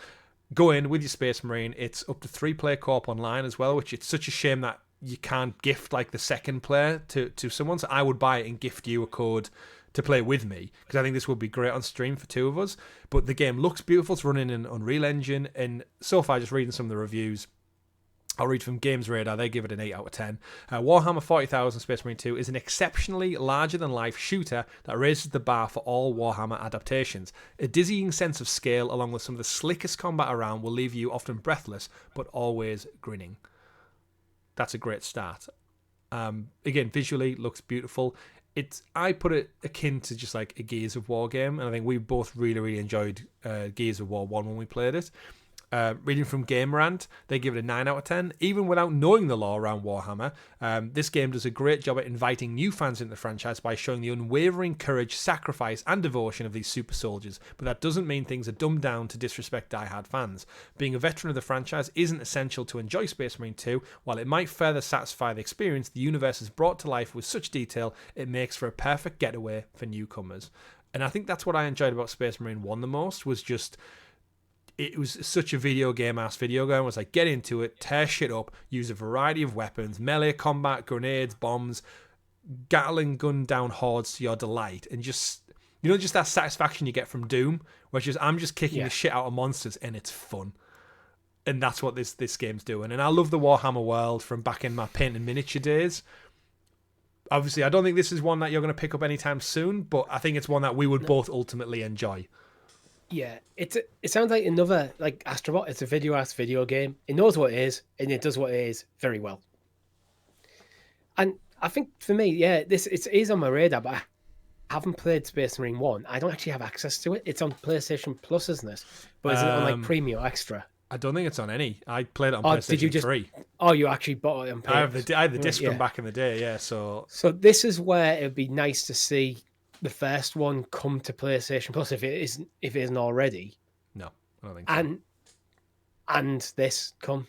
Go in with your Space Marine. It's up to 3-player co-op online as well, which it's such a shame that you can't gift the second player to someone. So I would buy it and gift you a code to play with me, because I think this would be great on stream for 2 of us. But the game looks beautiful. It's running in Unreal Engine, and so far, just reading some of the reviews, I'll read from Games Radar. They give it an 8 out of 10. Warhammer 40,000 Space Marine 2 is an exceptionally larger-than-life shooter that raises the bar for all Warhammer adaptations. A dizzying sense of scale, along with some of the slickest combat around, will leave you often breathless, but always grinning. That's a great start. Again, visually, looks beautiful. I put it akin to just like a Gears of War game, and I think we both really, really enjoyed Gears of War 1 when we played it. Reading from GamerRant, they give it a 9 out of 10. Even without knowing the lore around Warhammer, this game does a great job at inviting new fans into the franchise by showing the unwavering courage, sacrifice, and devotion of these super soldiers. But that doesn't mean things are dumbed down to disrespect die-hard fans. Being a veteran of the franchise isn't essential to enjoy Space Marine 2. While it might further satisfy the experience, the universe is brought to life with such detail, it makes for a perfect getaway for newcomers. And I think that's what I enjoyed about Space Marine 1 the most, was just... it was such a video game. It was like, get into it, tear shit up, use a variety of weapons, melee combat, grenades, bombs, Gatling gun down hordes to your delight, and just, just that satisfaction you get from Doom, where I'm just kicking the shit out of monsters and it's fun. And that's what this game's doing. And I love the Warhammer world from back in my paint and miniature days. Obviously, I don't think this is one that you're going to pick up anytime soon, but I think it's one that we would both ultimately enjoy. Yeah, it sounds like another, like Astro Bot. It's a video game. It knows what it is, and it does what it is very well. And I think for me, it is on my radar, but I haven't played Space Marine 1. I don't actually have access to it. It's on PlayStation Plus, isn't it? But is it on like Premium or Extra? I don't think it's on any. I played it on PlayStation 3. Oh, you actually bought it on PS? I had the disc from back in the day, yeah. So this is where it would be nice to see the first one come to PlayStation Plus if it isn't already. No, I don't think so. And this come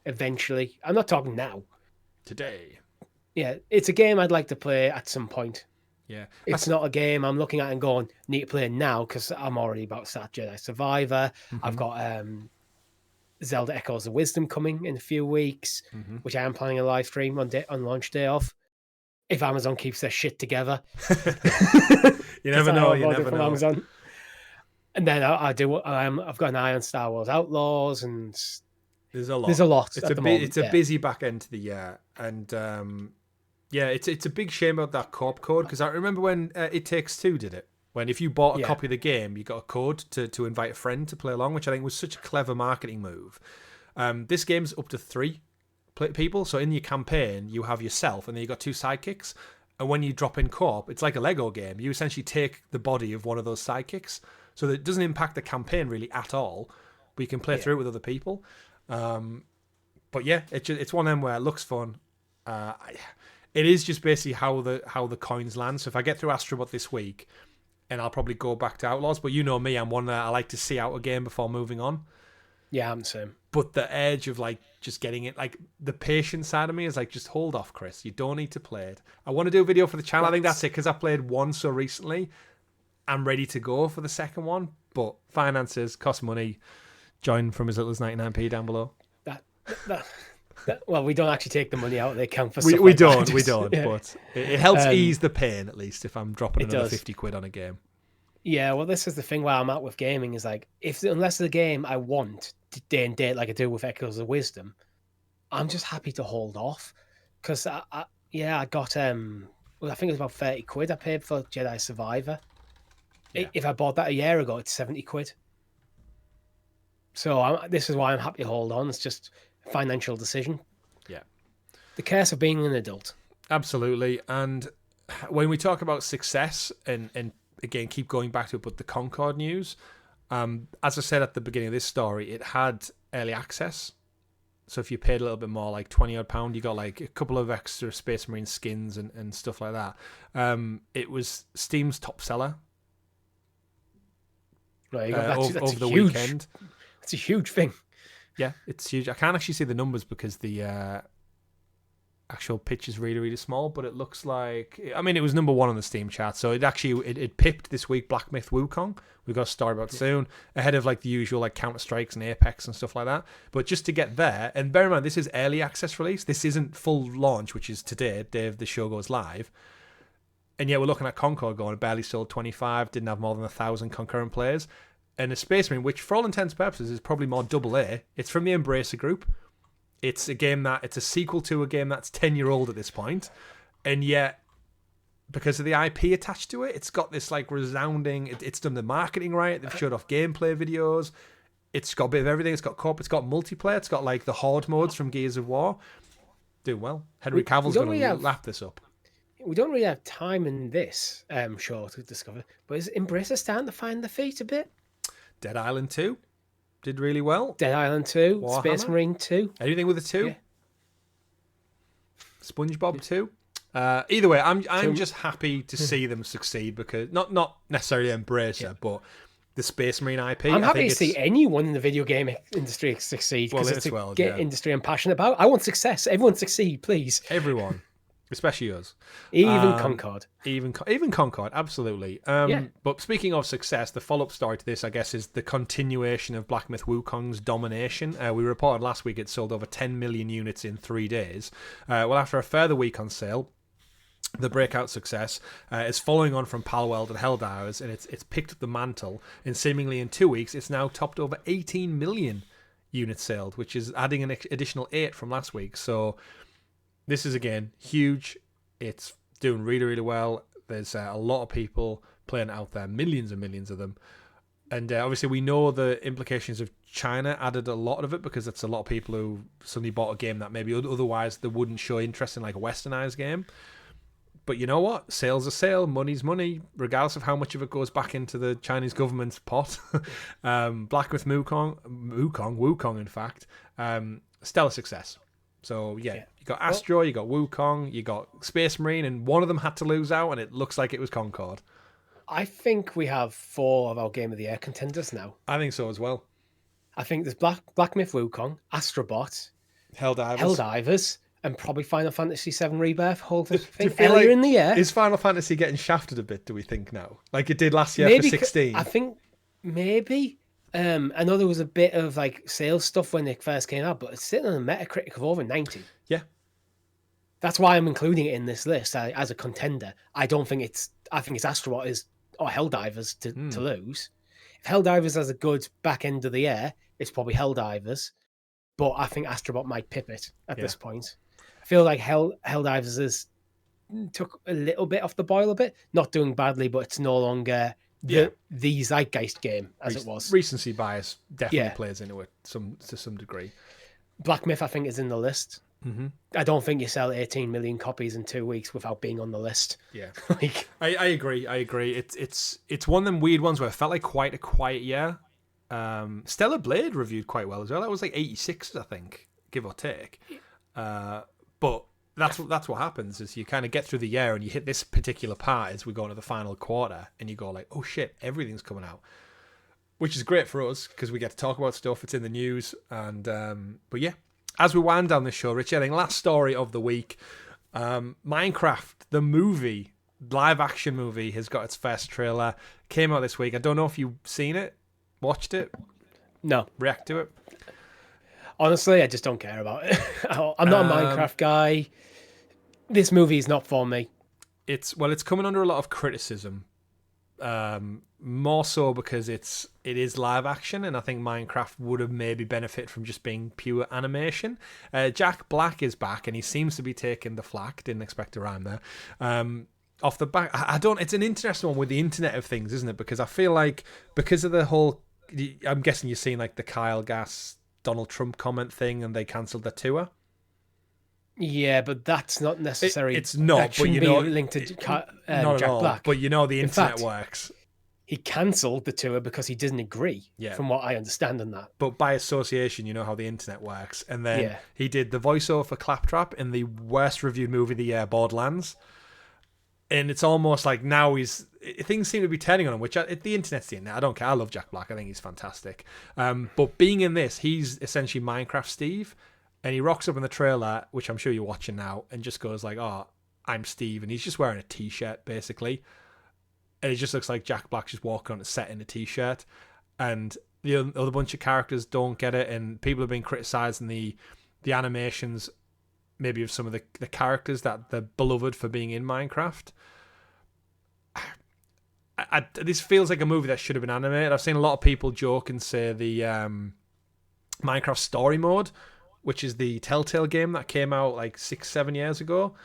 eventually. I'm not talking now. Today. Yeah, it's a game I'd like to play at some point. Yeah. It's not a game I'm looking at and going, need to play now because I'm already about to start Jedi Survivor. Mm-hmm. I've got Zelda Echoes of Wisdom coming in a few weeks, which I am planning a live stream on launch day off. If Amazon keeps their shit together. You never know. Amazon. And then I've got an eye on Star Wars Outlaws, and there's a lot. It's a busy back end to the year, and it's a big shame about that corp code, because I remember when It Takes Two did it. When if you bought a copy of the game, you got a code to invite a friend to play along, which I think was such a clever marketing move. This game's up to 3 people, so in your campaign you have yourself, and then you got 2 sidekicks. And when you drop in co-op, it's like a Lego game. You essentially take the body of one of those sidekicks, so that it doesn't impact the campaign really at all. But you can play through it with other people. But yeah, it's one of them where it looks fun. It is just basically how the coins land. So if I get through Astro Bot this week, and I'll probably go back to Outlaws. But you know me, I'm one that I like to see out a game before moving on. Yeah, I'm the same. But the edge of like just getting it, like the patient side of me is like, just hold off, Chris. You don't need to play it. I want to do a video for the channel. I think that's it, because I played one so recently. I'm ready to go for the second one, but finances cost money. Join from as little as 99p down below. Well, we don't actually take the money out of the account for we don't, but it helps ease the pain, at least, if I'm dropping another 50 quid on a game. Yeah, well, this is the thing where I'm at with gaming, is like, unless the game I want day and date like I do with Echoes of Wisdom, I'm just happy to hold off, because I got I think it was about 30 quid I paid for Jedi Survivor. Yeah. If I bought that a year ago, it's 70 quid. So this is why I'm happy to hold on. It's just a financial decision. Yeah. The curse of being an adult. Absolutely. And when we talk about success, and again, keep going back to it, but the Concord news, as I said at the beginning of this story, it had early access. So if you paid a little bit more, like £20 you got like a couple of extra Space Marine skins and stuff like that. It was Steam's top seller. Right, that's over the huge weekend. It's a huge thing. Yeah, it's huge. I can't actually see the numbers because the actual pitch is really, really small, but it looks like, I mean, it was number 1 on the Steam chart, so it pipped this week Black Myth Wukong. We've got a story about soon, ahead of like the usual like Counter-Strikes and Apex and stuff like that. But just to get there, and bear in mind, this is early access release. This isn't full launch, which is today, day of the show goes live. And yet we're looking at Concord going, it barely sold 25, didn't have more than 1,000 concurrent players. And a Space Marine, which for all intents and purposes is probably more AA, it's from the Embracer Group. It's a sequel to a game that's 10-year-old at this point. And yet, because of the IP attached to it, it's got this like resounding, it's done the marketing right, they've showed off gameplay videos, it's got a bit of everything, it's got co-op, it's got multiplayer, it's got like the Horde modes from Gears of War. Doing well. Henry Cavill's going to lap this up. We don't really have time in this show to discover, but is Embracer starting to find their feet a bit? Dead Island 2. did really well. Dead Island 2, Warhammer? Space Marine 2. Anything with a 2? Yeah. SpongeBob 2. Either way, I'm just happy to see them succeed because not necessarily embrace it, but the Space Marine IP. I'm happy to see anyone in the video game industry succeed because it's a industry I'm passionate about. I want success. Everyone succeed, please. Everyone, especially us. Even Concord. Even Concord, absolutely. But speaking of success, the follow-up story to this, I guess, is the continuation of Black Myth Wukong's domination. We reported last week it sold over 10 million units in 3 days. Well, after a further week on sale, the breakout success is following on from Palworld and Helldivers, and it's picked up the mantle. And seemingly in 2 weeks, it's now topped over 18 million units sold, which is adding an additional 8 from last week. So this is, again, huge. It's doing really, really well. There's a lot of people playing it out there, millions and millions of them. And obviously we know the implications of China added a lot of it because it's a lot of people who suddenly bought a game that maybe otherwise they wouldn't show interest in, like a westernized game. But you know what? Sales are sale, money's money, regardless of how much of it goes back into the Chinese government's pot. Black Myth Wukong, in fact, stellar success. So, you got Astro, you got Wukong, you got Space Marine, and one of them had to lose out, and it looks like it was Concord. I think we have 4 of our Game of the Year contenders now. I think so as well. I think there's Black Myth Wukong, Astro Bot, Helldivers, and probably Final Fantasy VII Rebirth. Whole thing earlier in the year. Is Final Fantasy getting shafted a bit, do we think now? Like it did last year for 16? I think maybe. I know there was a bit of like sales stuff when it first came out, but it's sitting on a Metacritic of over 90. Yeah. That's why I'm including it in this list as a contender. I think it's Astro Bot or Helldivers to lose. If Helldivers has a good back end of the year, it's probably Helldivers. But I think Astro Bot might pip it at this point. I feel like Helldivers took a little bit off the boil a bit. Not doing badly, but it's no longer the zeitgeist game as it was. Recency bias definitely plays into it to some degree. Black Myth, I think, is in the list. Mm-hmm. I don't think you sell 18 million copies in 2 weeks without being on the list. Yeah, I agree. It's one of them weird ones where it felt like quite a quiet year. Stellar Blade reviewed quite well as well. That was like 86, I think, give or take. But that's what happens is you kind of get through the year and you hit this particular part as we go into the final quarter and you go like, oh shit, everything's coming out, which is great for us because we get to talk about stuff. It's in the news and but yeah, as we wind down this show, Richie, I think last story of the week, Minecraft the movie, live action movie, has got its first trailer. Came out this week. I don't know if you've seen it, watched it, no, react to it. Honestly, I just don't care about it. I'm not a Minecraft guy. This movie is not for me. It's coming under a lot of criticism. More so because it is live action, and I think Minecraft would have maybe benefited from just being pure animation. Jack Black is back, and he seems to be taking the flak. Didn't expect a rhyme there. Off the back, it's an interesting one with the Internet of Things, isn't it? Because I feel like because of the whole, I'm guessing you've seen like the Kyle Gass Donald Trump comment thing, and they cancelled the tour. Yeah, but that's not necessary. It's not, but you know, linked to not Jack at all. Black. But you know, the internet fact, works. He cancelled the tour because he didn't agree. Yeah. From what I understand on that. But by association, you know how the internet works. And then he did the voiceover for Claptrap in the worst reviewed movie of the year, Borderlands. And it's almost like now things seem to be turning on him, which the internet's the internet. I don't care. I love Jack Black. I think he's fantastic. But being in this, he's essentially Minecraft Steve. And he rocks up in the trailer, which I'm sure you're watching now, and just goes like, oh, I'm Steve. And he's just wearing a T-shirt, basically. And it just looks like Jack Black just walking on a set in a T-shirt. And the other bunch of characters don't get it. And people have been criticising the animations, maybe of some of the characters that they're beloved for being in Minecraft. This feels like a movie that should have been animated. I've seen a lot of people joke and say the Minecraft Story Mode, which is the Telltale game that came out like 6-7 years ago.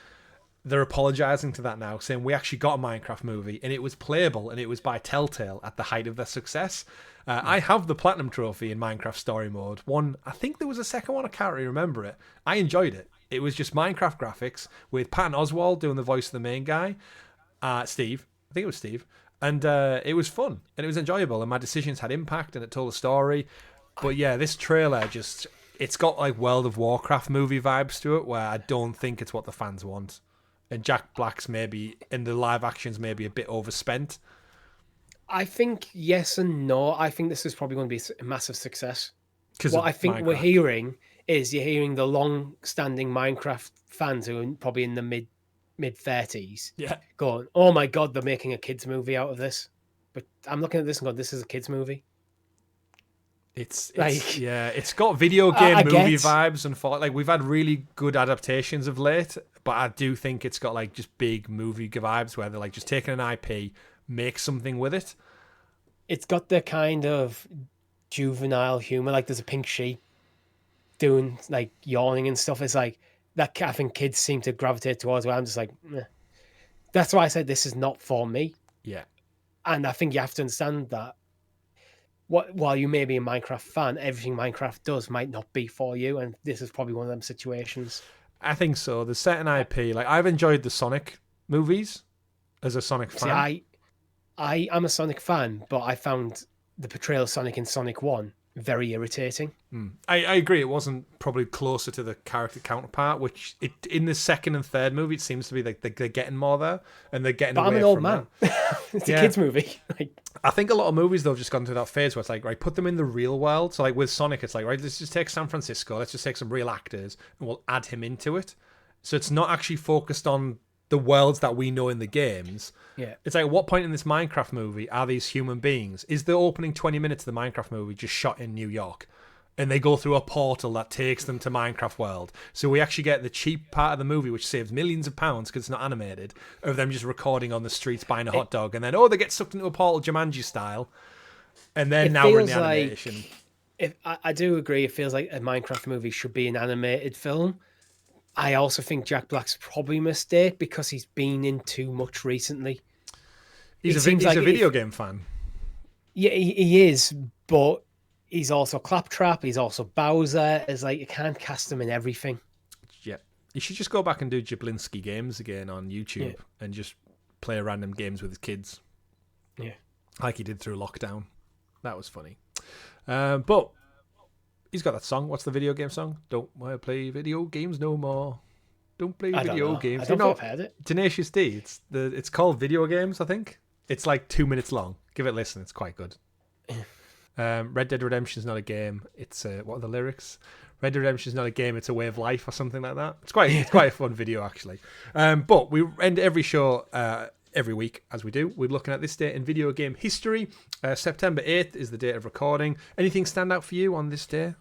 They're apologizing to that now, saying we actually got a Minecraft movie and it was playable and it was by Telltale at the height of their success. I have the Platinum Trophy in Minecraft Story Mode. I think there was a second one, I can't really remember it. I enjoyed it. It was just Minecraft graphics with Patton Oswalt doing the voice of the main guy. Steve. I think it was Steve. And it was fun and it was enjoyable and my decisions had impact and it told a story. But yeah, this trailer it's got like World of Warcraft movie vibes to it, where I don't think it's what the fans want. And Jack Black's maybe, in the live actions, maybe a bit overspent. I think yes and no. I think this is probably going to be a massive success. What I think we're hearing is you're hearing the long-standing Minecraft fans who are probably in the mid-30s going, oh my God, they're making a kids movie out of this. But I'm looking at this and going, this is a kids movie. It's got video game movie vibes, and like we've had really good adaptations of late, but I do think it's got like just big movie vibes where they're like just taking an IP, make something with it. It's got the kind of juvenile humor, like there's a pink sheep doing like yawning and stuff. It's like that. I think kids seem to gravitate towards. Where I'm just like, meh. That's why I said this is not for me. Yeah, and I think you have to understand that. While you may be a Minecraft fan, everything Minecraft does might not be for you, and this is probably one of them situations. I think so. There's certain IP. Like I've enjoyed the Sonic movies as a Sonic fan. See, I am a Sonic fan, but I found the portrayal of Sonic in Sonic 1 very irritating. I agree. It wasn't probably closer to the character counterpart, which in the second and third movie, it seems to be like they're getting more there, and they're getting away from that. I'm an old man. It's a kid's movie. I think a lot of movies, they've just gone through that phase where it's like, right, put them in the real world. So like with Sonic, it's like, right, let's just take San Francisco, let's just take some real actors, and we'll add him into it. So it's not actually focused on the worlds that we know in the games. Yeah. It's like, at what point in this Minecraft movie are these human beings? Is the opening 20 minutes of the Minecraft movie just shot in New York? And they go through a portal that takes them to Minecraft world. So we actually get the cheap part of the movie, which saves millions of pounds because it's not animated, of them just recording on the streets buying a hot dog. And then, they get sucked into a portal Jumanji style. And then now we're in the animation. I do agree, it feels like a Minecraft movie should be an animated film. I also think Jack Black's probably a mistake because he's been in too much recently. He's a video game fan. Yeah, he is, but he's also Claptrap. He's also Bowser. It's like you can't cast him in everything. Yeah, you should just go back and do Jablinski games again on YouTube and just play random games with his kids. Yeah, like he did through lockdown. That was funny. But he's got that song. What's the video game song? Don't want to play video games no more. Don't play video games. I don't know if I've heard it. Tenacious D. It's called Video Games, I think. It's like 2 minutes long. Give it a listen. It's quite good. Red Dead Redemption is not a game. It's what are the lyrics? Red Dead Redemption is not a game. It's a way of life or something like that. It's quite a fun video actually. But we end every show every week as we do. We're looking at this day in video game history. September 8th is the date of recording. Anything stand out for you on this day?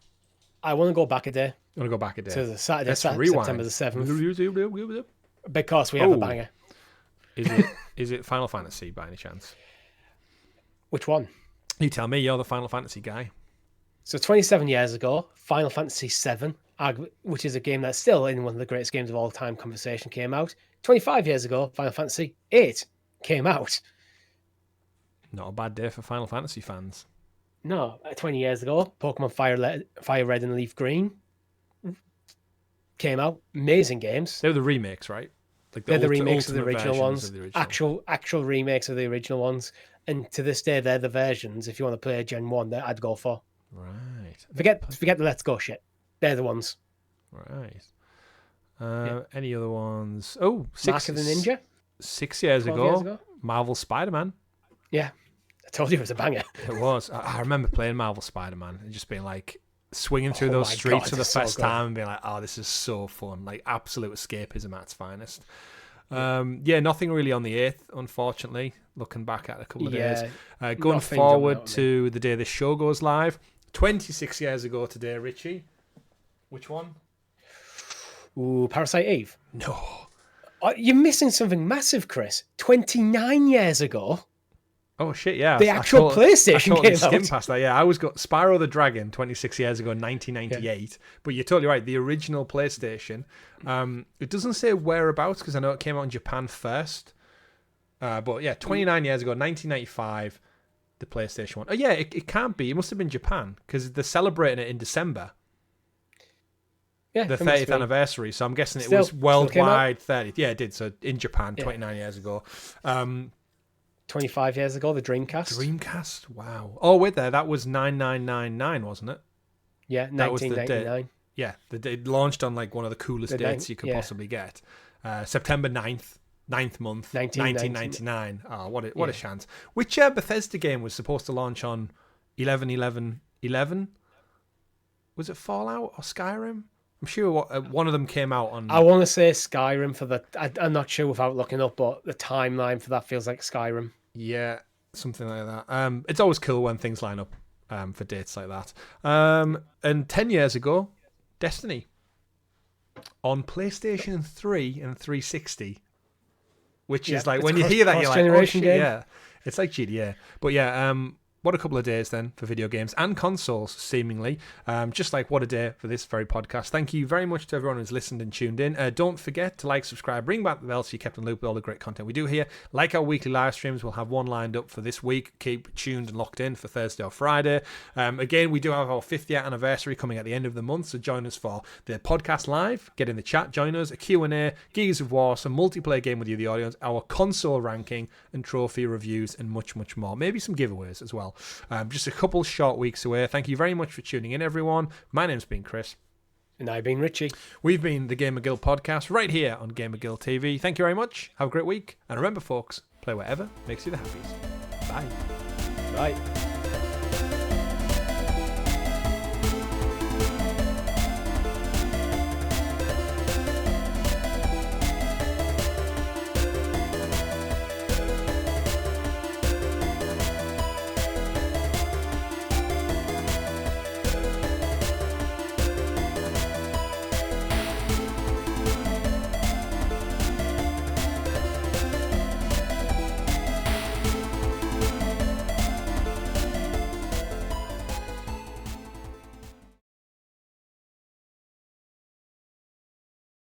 I want to go back a day. You want to go back a day? To the Saturday, September the 7th. Because we have a banger. Is it Final Fantasy by any chance? Which one? You tell me. You're the Final Fantasy guy. So 27 years ago, Final Fantasy VII, which is a game that's still in one of the greatest games of all time conversation, came out. 25 years ago, Final Fantasy VIII came out. Not a bad day for Final Fantasy fans. No, 20 years ago, Pokemon Fire Red and Leaf Green came out. Amazing games. They were the remakes, right? Like they're the remakes of the original ones. Actual remakes of the original ones. And to this day, they're the versions. If you want to play a Gen 1, that I'd go for. Right. Forget the Let's Go shit. They're the ones. Right. Any other ones? Mark of the Ninja. 6 years ago. Marvel Spider-Man. Yeah. I told you it was a banger. It was. I remember playing Marvel Spider-Man and just being like, swinging through those streets for the first time and being like, oh, this is so fun. Like, absolute escapism at its finest. Nothing really on the 8th, unfortunately, looking back at a couple of days. Going forward to the day this show goes live, 26 years ago today, Richie. Which one? Ooh, Parasite Eve. No. You're missing something massive, Chris. 29 years ago. Oh shit! Yeah, the actual PlayStation came out. Skimmed past that. Yeah, I was got Spyro the Dragon 26 years ago in 1998. Yeah. But you're totally right. The original PlayStation. It doesn't say whereabouts because I know it came out in Japan first. But yeah, 29 years ago, 1995, the PlayStation 1. Oh yeah, it can't be. It must have been Japan because they're celebrating it in December. Yeah, the 30th anniversary. So I'm guessing it was worldwide 30th. Yeah, it did. So in Japan, 29 years ago. 25 years ago, the Dreamcast. Dreamcast, wow. Oh, wait there, that was 9999, wasn't it? Yeah, 1999. Yeah, it launched on like one of the coolest dates you could possibly get. September 9th month, 1999. Oh, what a chance. Which Bethesda game was supposed to launch on 11/11/11? Was it Fallout or Skyrim? I'm sure one of them came out on... I want to say Skyrim for the... I'm not sure without looking up, but the timeline for that feels like Skyrim. Yeah, something like that. It's always cool when things line up for dates like that. And 10 years ago, Destiny on PlayStation 3 and 360, which is like, when you hear that, you're like, oh shit, yeah. It's like GTA. But yeah, what a couple of days then for video games and consoles, seemingly. Just like what a day for this very podcast. Thank you very much to everyone who's listened and tuned in. Don't forget to like, subscribe, ring back the bell so you're kept in the loop with all the great content we do here. Like our weekly live streams, we'll have one lined up for this week. Keep tuned and locked in for Thursday or Friday. Again, we do have our 5th year anniversary coming at the end of the month, so join us for the podcast live, get in the chat, join us, a Q&A, Gears of War, some multiplayer game with you, the audience, our console ranking and trophy reviews, and much, much more. Maybe some giveaways as well. Just a couple short weeks away. Thank you very much for tuning in, everyone. My name's been Chris. And I've been Richie. We've been the GamerGuild Podcast right here on GamerGuild TV. Thank you very much. Have a great week. And remember, folks, play whatever makes you the happiest. Bye. Bye.